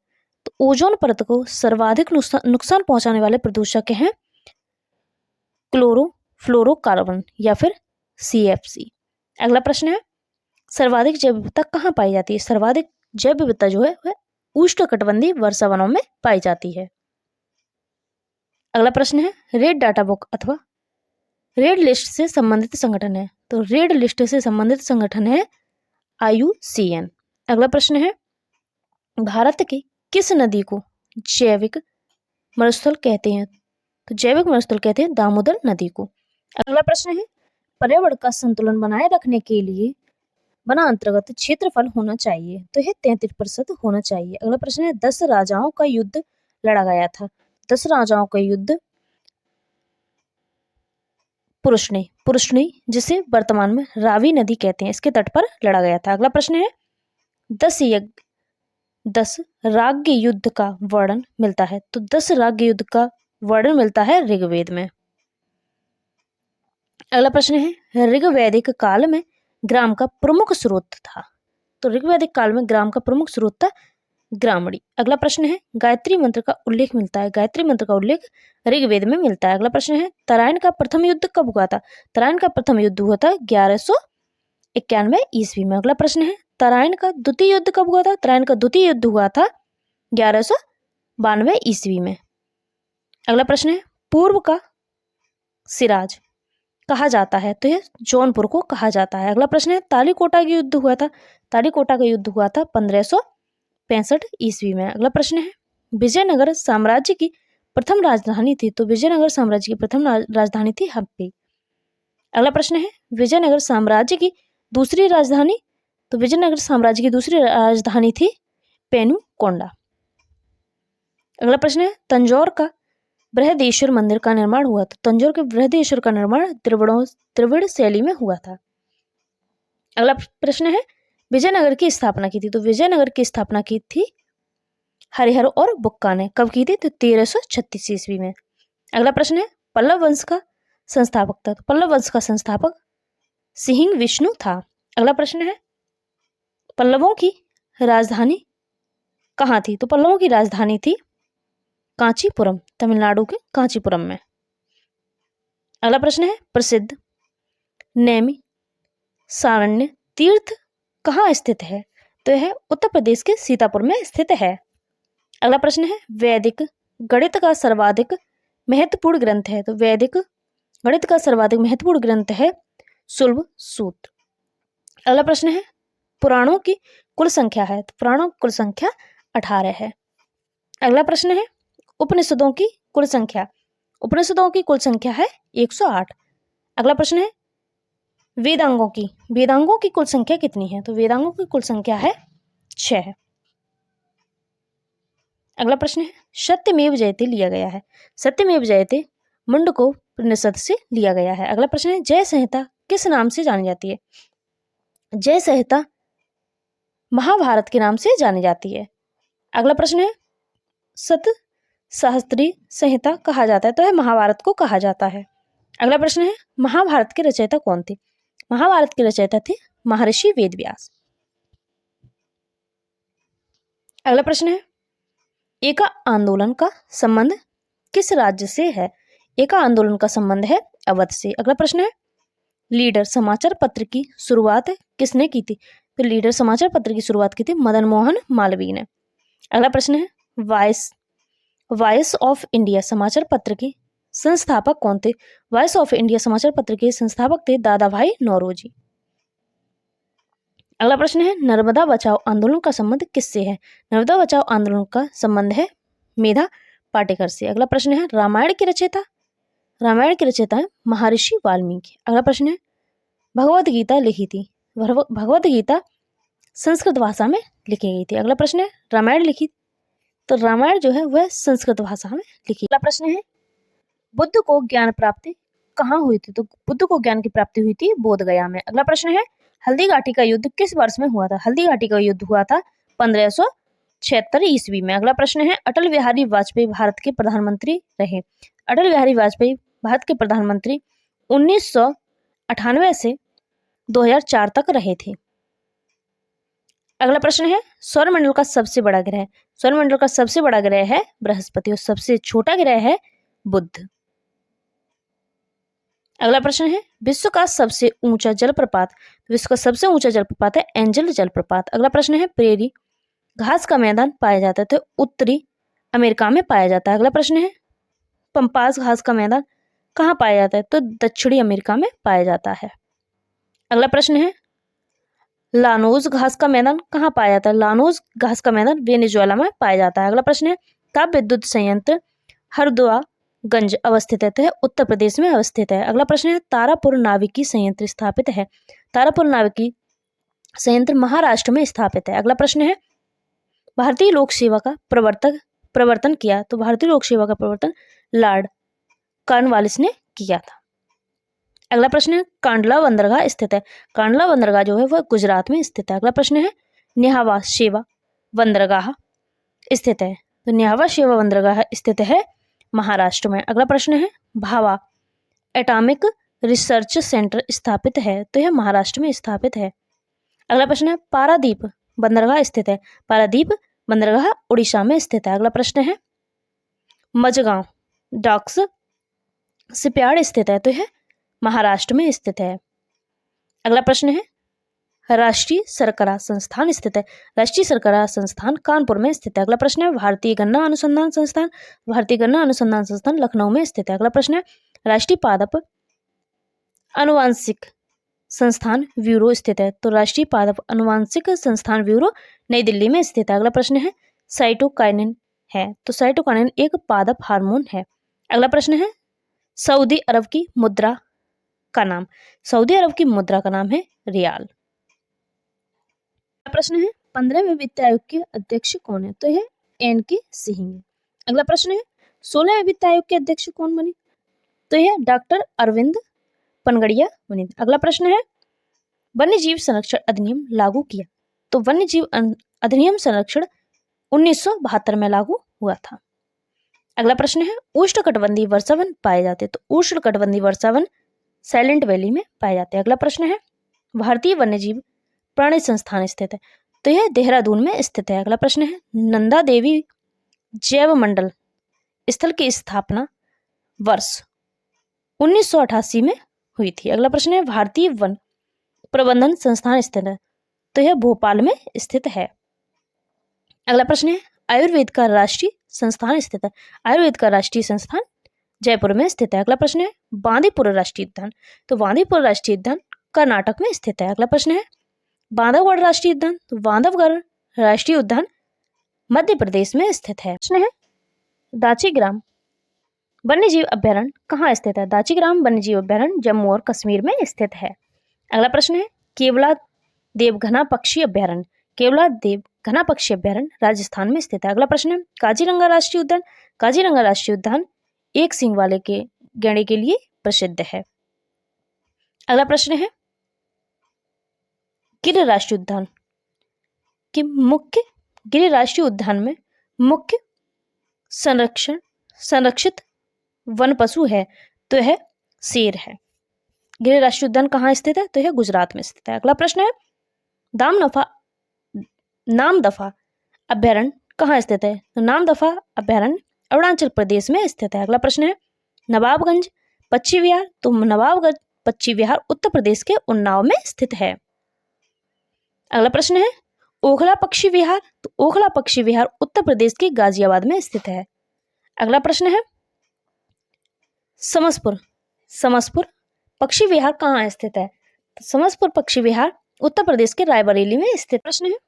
तो ओजोन परत को सर्वाधिक नुकसान पहुंचाने वाले प्रदूषक हैं क्लोरोफ्लोरोकार्बन या फिर CFC। अगला प्रश्न है सर्वाधिक जैव विविधता कहाँ पाई जाती है? सर्वाधिक जैव विविधता जो है वह उष्णकटिबंधीय वर्षा वनों में पाई जाती है। अगला प्रश्न है रेड डाटा बुक अथवा रेड लिस्ट से संबंधित संगठन है। तो रेड लिस्ट से संबंधित संगठन है IUCN। अगला प्रश्न है भारत की किस नदी को जैविक मरुस्थल कहते हैं? तो जैविक मरुस्थल कहते हैं दामोदर नदी को। अगला प्रश्न है पर्यावरण का संतुलन बनाए रखने के लिए वन अंतर्गत क्षेत्रफल होना चाहिए। तो यह 33% होना चाहिए। अगला प्रश्न है 10 राजाओं का युद्ध लड़ा गया था। 10 राजाओं का युद्ध पुरुषनी जिसे वर्तमान में रावी नदी कहते हैं इसके तट पर लड़ा गया था। अगला प्रश्न है 10 राज्य युद्ध का वर्णन मिलता है। तो 10 राज्य युद्ध का वर्णन मिलता है ऋग्वेद में। अगला प्रश्न है ऋग्वैदिक काल में ग्राम का प्रमुख स्रोत था। तो ऋग्वैदिक काल में ग्राम का प्रमुख स्रोत था ग्रामणी। अगला प्रश्न है गायत्री मंत्र का उल्लेख मिलता है। गायत्री मंत्र का उल्लेख ऋग्वेद में मिलता है। अगला प्रश्न है तराइन का प्रथम युद्ध कब हुआ था? तराइन का प्रथम युद्ध हुआ था 1191 ईस्वी में। अगला प्रश्न है तराइन का द्वितीय युद्ध कब हुआ था? तराइन का द्वितीय युद्ध हुआ था 1192 ईस्वी में। अगला प्रश्न है पूर्व का सिराज कहा जाता है। तो यह जौनपुर को कहा जाता है। अगला प्रश्न है तालीकोटा का युद्ध हुआ था। तालीकोटा का युद्ध हुआ था 1565 ईस्वी में। अगला प्रश्न है विजयनगर साम्राज्य की प्रथम राजधानी थी। तो विजयनगर साम्राज्य की प्रथम राजधानी थी हम्पी। अगला प्रश्न है विजयनगर साम्राज्य की दूसरी राजधानी। तो विजयनगर साम्राज्य की दूसरी राजधानी थी पेनुकोंडा। अगला प्रश्न है तंजौर का बृहदेश्वर मंदिर का निर्माण हुआ था। तंजौर के बृहदेश्वर का निर्माण द्रविड़ शैली में हुआ था। अगला प्रश्न है विजयनगर की स्थापना की थी। तो विजयनगर की स्थापना की थी हरिहर और बुक्का ने। कब की थी? तो 1336 ईस्वी में। अगला प्रश्न है पल्लव वंश का संस्थापक था। तो पल्लव वंश का संस्थापक सिंह विष्णु था। अगला प्रश्न है पल्लवों की राजधानी कहाँ थी? तो पल्लवों की राजधानी थी कांचीपुरम, तमिलनाडु के कांचीपुरम में। अगला प्रश्न है प्रसिद्ध नैमी सारण्य तीर्थ कहाँ स्थित है? तो यह उत्तर प्रदेश के सीतापुर में स्थित है। अगला प्रश्न है वैदिक गणित का सर्वाधिक महत्वपूर्ण ग्रंथ है। तो वैदिक गणित का सर्वाधिक महत्वपूर्ण ग्रंथ है शुल्ब सूत्र। अगला प्रश्न है पुराणों की कुल संख्या है। तो पुराणों की कुल संख्या 18 है। अगला प्रश्न है उपनिषदों की कुल संख्या। उपनिषदों की कुल संख्या है 108। अगला प्रश्न है वेदांगों की कुल संख्या कितनी है? तो वेदांगों की कुल संख्या है 6। अगला प्रश्न है सत्यमेव जयते लिया गया है। सत्यमेव जयते मुंडको उपनिषद से लिया गया है। अगला प्रश्न है जय संहिता किस नाम से जानी जाती है? जय संहिता महाभारत के नाम से जानी जाती है। अगला प्रश्न है सत सहस्त्री संहिता कहा जाता है। तो है महाभारत को कहा जाता है। अगला प्रश्न है महाभारत के रचयिता कौन थे? महाभारत के रचयिता थे महर्षि वेदव्यास। अगला प्रश्न है एका आंदोलन का संबंध किस राज्य से है? एका आंदोलन का संबंध है अवध से। अगला प्रश्न है लीडर समाचार पत्र की शुरुआत किसने की थी? तो लीडर समाचार पत्र की शुरुआत की थी मदन मोहन मालवीय ने। अगला प्रश्न है वॉइस ऑफ इंडिया समाचार पत्र के संस्थापक कौन थे? वॉइस ऑफ इंडिया समाचार पत्र के संस्थापक थे दादा भाई नौरोजी। अगला प्रश्न है नर्मदा बचाओ आंदोलन का संबंध किससे है? नर्मदा बचाओ आंदोलन का संबंध है मेधा पाटेकर से। अगला प्रश्न है रामायण के रचयिता है महर्षि वाल्मीकि। अगला प्रश्न है भगवद गीता लिखी थी। भगवद गीता संस्कृत भाषा में लिखी गई थी। अगला प्रश्न है रामायण लिखी। तो रामायण जो है वह संस्कृत भाषा में लिखी। अगला प्रश्न है बुद्ध को ज्ञान प्राप्ति कहाँ हुई थी? तो बुद्ध को ज्ञान की प्राप्ति हुई थी बोध गया में। अगला प्रश्न है हल्दी घाटी का युद्ध किस वर्ष में हुआ था? हल्दी घाटी का युद्ध हुआ था 1576 ईस्वी में। अगला प्रश्न है अटल बिहारी वाजपेयी भारत के प्रधानमंत्री रहे। अटल बिहारी वाजपेयी भारत के प्रधानमंत्री 1998 से 2004 तक रहे थे। अगला प्रश्न है सौरमंडल का सबसे बड़ा ग्रह। सौरमंडल का सबसे बड़ा ग्रह है बृहस्पति और सबसे छोटा ग्रह है बुध। अगला प्रश्न है विश्व का सबसे ऊंचा जलप्रपात। विश्व का सबसे ऊंचा जलप्रपात है एंजल जलप्रपात। अगला प्रश्न है प्रेरी घास का मैदान पाया जाता है तो उत्तरी अमेरिका में पाया जाता है। अगला प्रश्न है पंपास घास का मैदान कहाँ पाया जाता है तो दक्षिणी अमेरिका में पाया जाता है। अगला प्रश्न है लानोज घास का मैदान कहाँ पाया जाता है। लानोज घास का मैदान वेनेजुएला में पाया जाता है। अगला प्रश्न है ताप विद्युत संयंत्र हरदुआगंज अवस्थित है तो उत्तर प्रदेश में अवस्थित है। अगला प्रश्न है तारापुर नाविकी संयंत्र स्थापित है। तारापुर नाविकी संयंत्र महाराष्ट्र में स्थापित है। अगला प्रश्न है भारतीय लोक सेवा का प्रवर्तन किया तो भारतीय लोक सेवा का प्रवर्तन लॉर्ड कॉर्नवालिस ने किया था। अगला प्रश्न है कांडला बंदरगाह स्थित है। कांडला बंदरगाह जो है वह गुजरात में स्थित है। अगला प्रश्न है न्यावा शेवा बंदरगाह स्थित है तो न्यावा शेवा बंदरगाह स्थित है महाराष्ट्र में। अगला प्रश्न है भावा एटॉमिक रिसर्च सेंटर स्थापित है तो यह महाराष्ट्र में स्थापित है। अगला प्रश्न है पारादीप बंदरगाह स्थित है। पारादीप बंदरगाह उड़ीसा में स्थित है। अगला प्रश्न है मजगांव डॉक्स शिपयार्ड स्थित है तो यह महाराष्ट्र में स्थित है। अगला प्रश्न है राष्ट्रीय शर्करा संस्थान स्थित है। राष्ट्रीय शर्करा संस्थान कानपुर में स्थित है। अगला प्रश्न है भारतीय गन्ना अनुसंधान संस्थान। भारतीय गन्ना अनुसंधान संस्थान लखनऊ में स्थित है। अगला प्रश्न है राष्ट्रीय पादप आनुवांशिक संस्थान ब्यूरो स्थित है तो राष्ट्रीय पादप आनुवांशिक संस्थान ब्यूरो नई दिल्ली में स्थित है। अगला प्रश्न है साइटोकाइनिन है तो साइटोकाइनिन एक पादप हार्मोन है। अगला प्रश्न है सऊदी अरब की मुद्रा का नाम। सऊदी अरब की मुद्रा का नाम है रियाल। अगला प्रश्न है 15वें वित्त आयोग के अध्यक्ष कौन है तो यह एन.के. सिंह है। अगला प्रश्न है 16वें वित्त आयोग के अध्यक्ष कौन बने तो यह डॉक्टर अरविंद पनगड़िया बने। अगला प्रश्न है वन्य जीव संरक्षण अधिनियम लागू किया तो वन्य जीव अधिनियम संरक्षण 1972 में लागू हुआ था। अगला प्रश्न है उष्णकटिबंधीय वर्षावन पाए जाते तो उष्णकटिबंधीय वर्षावन साइलेंट वैली में पाए जाते हैं। अगला प्रश्न है भारतीय वन्यजीव प्राणी संस्थान स्थित है तो यह देहरादून में स्थित है। अगला प्रश्न है नंदा देवी जैव मंडल स्थल की स्थापना वर्ष 1988 में हुई थी। अगला प्रश्न है भारतीय वन प्रबंधन संस्थान स्थित है तो यह भोपाल में स्थित है। अगला प्रश्न है आयुर्वेद का राष्ट्रीय संस्थान स्थित है। आयुर्वेद का राष्ट्रीय संस्थान जयपुर में स्थित है। अगला प्रश्न है बांदीपुर राष्ट्रीय उद्यान तो बांदीपुर राष्ट्रीय उद्यान कर्नाटक में स्थित है। अगला प्रश्न है बांधवगढ़ राष्ट्रीय उद्यान तो बांधवगढ़ राष्ट्रीय उद्यान मध्य प्रदेश में स्थित है। प्रश्न है दाचीग्राम वन्यजीव अभ्यारण्य कहाँ स्थित है। दाचीग्राम वन्यजीव अभ्यारण्य जम्मू और कश्मीर में स्थित है। अगला प्रश्न है केवला देवघना पक्षी अभ्यारण्य। केवला देवघना पक्षी अभ्यारण्य राजस्थान में स्थित है। अगला प्रश्न है काजीरंगा राष्ट्रीय उद्यान। काजीरंगा राष्ट्रीय उद्यान एक सींग वाले के गैंडे के लिए प्रसिद्ध है। अगला प्रश्न है गिर राष्ट्रीय उद्यान कि मुख्य गिर राष्ट्रीय उद्यान में मुख्य संरक्षित वन पशु है तो यह शेर है। गिर राष्ट्रीय उद्यान कहाँ स्थित है तो यह गुजरात में स्थित है। अगला प्रश्न है नामदफा अभ्यारण्य कहाँ स्थित है तो नामदफा अभ्यारण्य अरुणाचल प्रदेश में स्थित है। अगला प्रश्न है नवाबगंज पक्षी विहार तो नवाबगंज पक्षी विहार उत्तर प्रदेश के उन्नाव में स्थित है। अगला प्रश्न है ओखला पक्षी विहार तो ओखला पक्षी विहार उत्तर प्रदेश के गाजियाबाद में स्थित है। अगला प्रश्न है समसपुर पक्षी विहार कहाँ स्थित है तो समसपुर पक्षी विहार उत्तर प्रदेश के रायबरेली में स्थित। प्रश्न है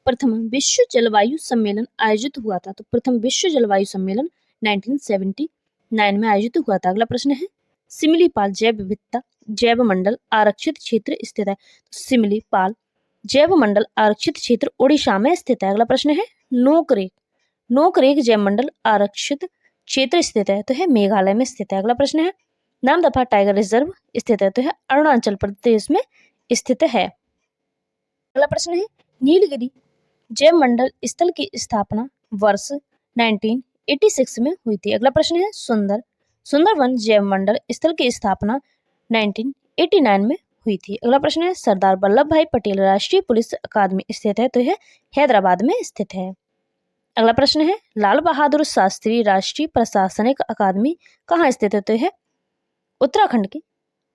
प्रथम विश्व जलवायु सम्मेलन आयोजित हुआ था तो प्रथम विश्व जलवायु सम्मेलन 1979 में आयोजित हुआ था। अगला प्रश्न है सिमलीपाल जैव विविधता जैव मंडल आरक्षित क्षेत्र स्थित है तो सिमलीपाल जैव मंडल आरक्षित क्षेत्र ओडिशा में स्थित है। अगला प्रश्न है नोकरेक जैव मंडल आरक्षित क्षेत्र स्थित है तो है मेघालय में स्थित है। अगला प्रश्न है नामदफा टाइगर रिजर्व स्थित है तो है अरुणाचल प्रदेश में स्थित है। अगला प्रश्न है नीलगिरी जैव मंडल स्थल की स्थापना वर्ष 1986 में हुई थी। अगला प्रश्न है सुंदरवन जैव मंडल स्थल की स्थापना 1989 में हुई थी। अगला प्रश्न है सरदार वल्लभ भाई पटेल राष्ट्रीय पुलिस अकादमी स्थित है, तो यह हैदराबाद में स्थित है। अगला प्रश्न है लाल बहादुर शास्त्री राष्ट्रीय प्रशासनिक अकादमी कहाँ स्थित है, तो यह उत्तराखंड के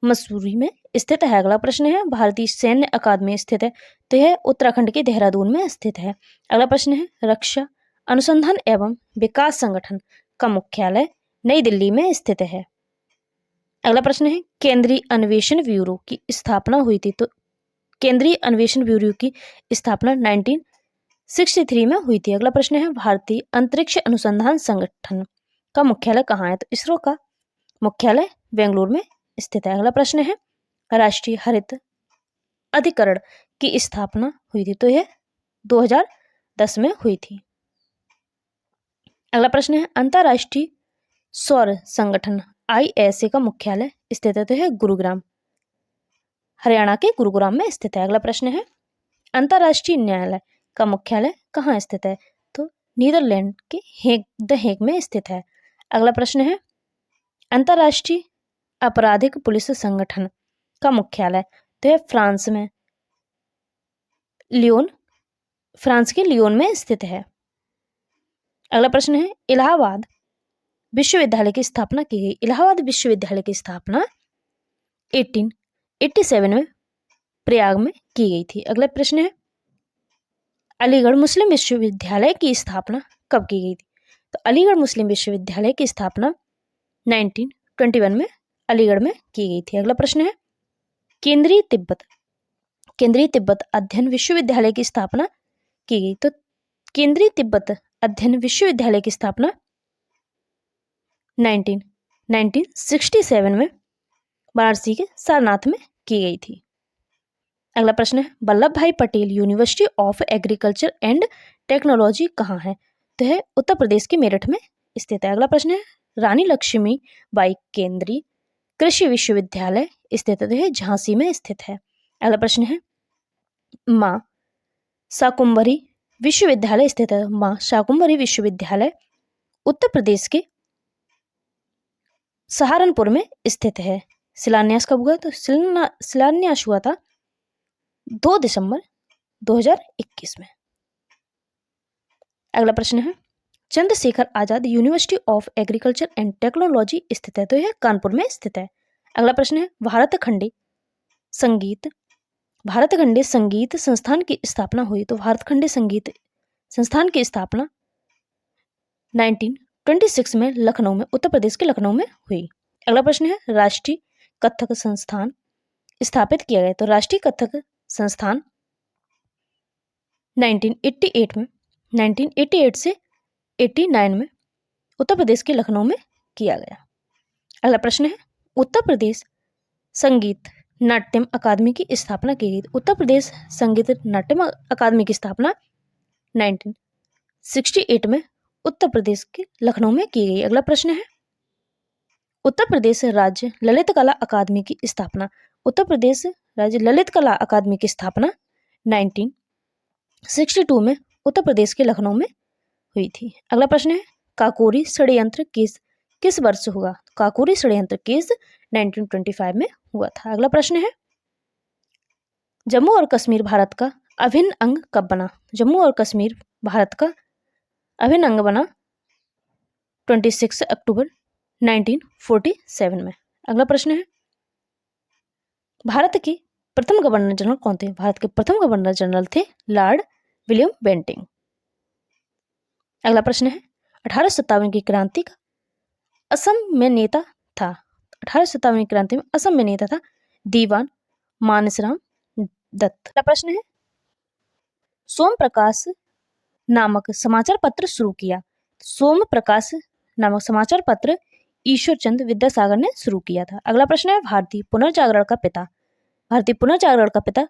मसूरी में स्थित है। अगला प्रश्न है भारतीय सैन्य अकादमी स्थित है, तो यह उत्तराखंड के देहरादून में स्थित है। अगला प्रश्न है रक्षा अनुसंधान एवं विकास संगठन का मुख्यालय नई दिल्ली में स्थित है। अगला प्रश्न है केंद्रीय अन्वेषण ब्यूरो की स्थापना हुई थी, तो केंद्रीय अन्वेषण ब्यूरो की स्थापना 1963 में हुई थी। अगला प्रश्न है भारतीय अंतरिक्ष अनुसंधान संगठन का मुख्यालय कहाँ है, तो इसरो का मुख्यालय बेंगलुरु में स्थित है। अगला प्रश्न है राष्ट्रीय हरित अधिकरण की स्थापना हुई थी, तो यह 2010 में हुई थी। अगला प्रश्न है अंतर्राष्ट्रीय सौर संगठन ISA का मुख्यालय स्थित है, तो यह गुरुग्राम हरियाणा के गुरुग्राम में स्थित है। अगला प्रश्न है अंतर्राष्ट्रीय न्यायालय का मुख्यालय कहाँ स्थित है, तो नीदरलैंड के द हेग में स्थित है। अगला प्रश्न है अंतर्राष्ट्रीय आपराधिक पुलिस संगठन का मुख्यालय, तो यह फ्रांस के लियोन में स्थित है। अगला प्रश्न है इलाहाबाद विश्वविद्यालय की स्थापना की गई। इलाहाबाद विश्वविद्यालय की स्थापना 1887 में प्रयाग में की गई थी। अगला प्रश्न है अलीगढ़ मुस्लिम विश्वविद्यालय की स्थापना कब की गई थी, तो अलीगढ़ मुस्लिम विश्वविद्यालय की स्थापना 1921 में अलीगढ़ में की गई थी। अगला प्रश्न है केंद्रीय तिब्बत अध्ययन विश्वविद्यालय की स्थापना की गई, तो केंद्रीय तिब्बत अध्ययन विश्वविद्यालय की स्थापना 1967 में वाराणसी के सारनाथ में की गई थी। अगला प्रश्न है वल्लभ भाई Patel university of agriculture and technology कहाँ है, तो है उत्तर प्रदेश के मेरठ में स्थित है। अगला प्रश्न है रानी लक्ष्मीबाई केंद्रीय कृषि विश्वविद्यालय स्थित है, झांसी में स्थित है। अगला प्रश्न है मां शाकुंभरी विश्वविद्यालय स्थित है। मां शाकुंभरी विश्वविद्यालय उत्तर प्रदेश के सहारनपुर में स्थित है। शिलान्यास कब हुआ, तो शिलान्यास हुआ था 2 दिसंबर 2021 में। अगला प्रश्न है Chandrashekhar Azad university of agriculture and technology स्थित है, तो यह कानपुर में स्थित है। अगला प्रश्न है भारत खंडे संगीत संस्थान की स्थापना हुई, तो भारत खंडे संगीत संस्थान की स्थापना 1926 में लखनऊ में उत्तर प्रदेश के लखनऊ में हुई। अगला प्रश्न है राष्ट्रीय कथक संस्थान स्थापित किया गया, तो राष्ट्रीय कथक संस्थान 1988 से 89 में उत्तर प्रदेश के लखनऊ में किया गया। अगला प्रश्न है उत्तर प्रदेश संगीत नाट्यम अकादमी की स्थापना की गई। उत्तर प्रदेश संगीत नाट्यम अकादमी की स्थापना 1968 में उत्तर प्रदेश के लखनऊ में की गई। अगला प्रश्न है उत्तर प्रदेश राज्य ललित कला अकादमी की स्थापना। उत्तर प्रदेश राज्य ललित कला अकादमी की स्थापना 1962 में उत्तर प्रदेश के लखनऊ में हुई थी। अगला प्रश्न है काकोरी षड्यंत्र किस वर्ष हुआ। काकोरी षड्यंत्र केस 1925 में हुआ था। अगला प्रश्न है जम्मू और कश्मीर भारत का अभिन्न अंग कब बना। जम्मू और कश्मीर भारत का अभिन्न अंग बना 26 अक्टूबर 1947 में। अगला प्रश्न है भारत के प्रथम गवर्नर जनरल कौन थे। भारत के प्रथम गवर्नर जनरल थे लॉर्ड विलियम बेंटिंग। अगला प्रश्न है 1857 की क्रांति का असम में नेता था। 1857 की क्रांति में असम में नेता था दीवान मानसराम दत्त। अगला प्रश्न है सोम प्रकाश नामक समाचार पत्र शुरू किया। सोम प्रकाश नामक समाचार पत्र ईश्वर चंद्र विद्यासागर ने शुरू किया था। अगला प्रश्न है भारतीय पुनर्जागरण का पिता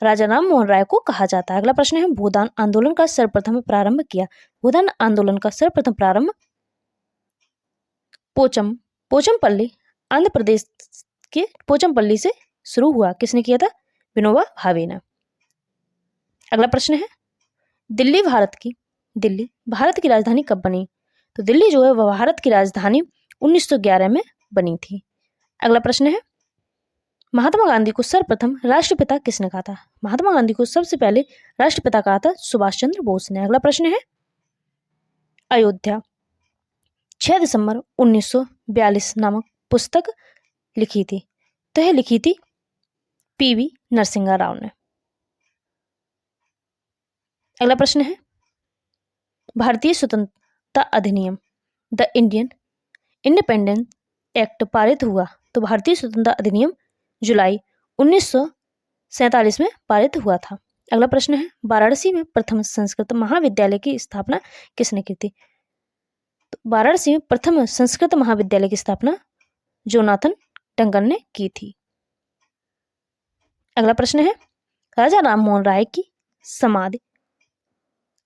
राजा राम मोहन राय को कहा जाता है। अगला प्रश्न है भूदान आंदोलन का सर्वप्रथम प्रारंभ किया। भूदान आंदोलन का सर्वप्रथम प्रारंभ पोचमपल्ली आंध्र प्रदेश के पोचमपल्ली से शुरू हुआ। किसने किया था। विनोबा भावे ने। अगला प्रश्न है दिल्ली भारत की राजधानी कब बनी। तो दिल्ली जो है वह भारत की राजधानी 1911 में बनी थी। अगला प्रश्न है, महात्मा गांधी को सर्वप्रथम राष्ट्रपिता किसने कहा था? महात्मा गांधी को सबसे पहले राष्ट्रपिता कहा था सुभाष चंद्र बोस ने। अगला प्रश्न है, अयोध्या 6 दिसंबर 1942 नामक पुस्तक लिखी थी, तो यह लिखी थी पीवी नरसिंह राव ने। अगला प्रश्न है, भारतीय स्वतंत्रता अधिनियम द इंडियन इंडिपेंडेंस एक्ट पारित हुआ, तो भारतीय स्वतंत्रता अधिनियम जुलाई 1947 में पारित हुआ था। अगला प्रश्न है, वाराणसी में प्रथम संस्कृत महाविद्यालय की स्थापना किसने की थी? तो वाराणसी में प्रथम संस्कृत महाविद्यालय की स्थापना जोनाथन टंडन ने की थी। अगला प्रश्न है, राजा राममोहन राय की समाधि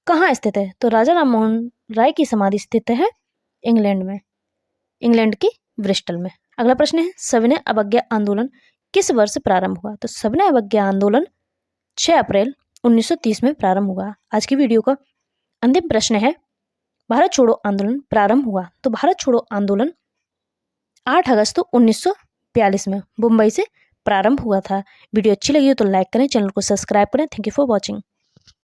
कहाँ स्थित है? तो राजा राममोहन राय की समाधि स्थित है इंग्लैंड में, इंग्लैंड की ब्रिस्टल में। अगला प्रश्न है, सविनय अवज्ञा आंदोलन किस वर्ष प्रारंभ हुआ? तो सविनय अवज्ञा आंदोलन 6 अप्रैल 1930 में प्रारंभ हुआ। आज की वीडियो का अंतिम प्रश्न है, भारत छोड़ो आंदोलन प्रारंभ हुआ, तो भारत छोड़ो आंदोलन 8 अगस्त 1942 में मुंबई से प्रारंभ हुआ था। वीडियो अच्छी लगी हो तो लाइक करें, चैनल को सब्सक्राइब करें। Thank you for watching.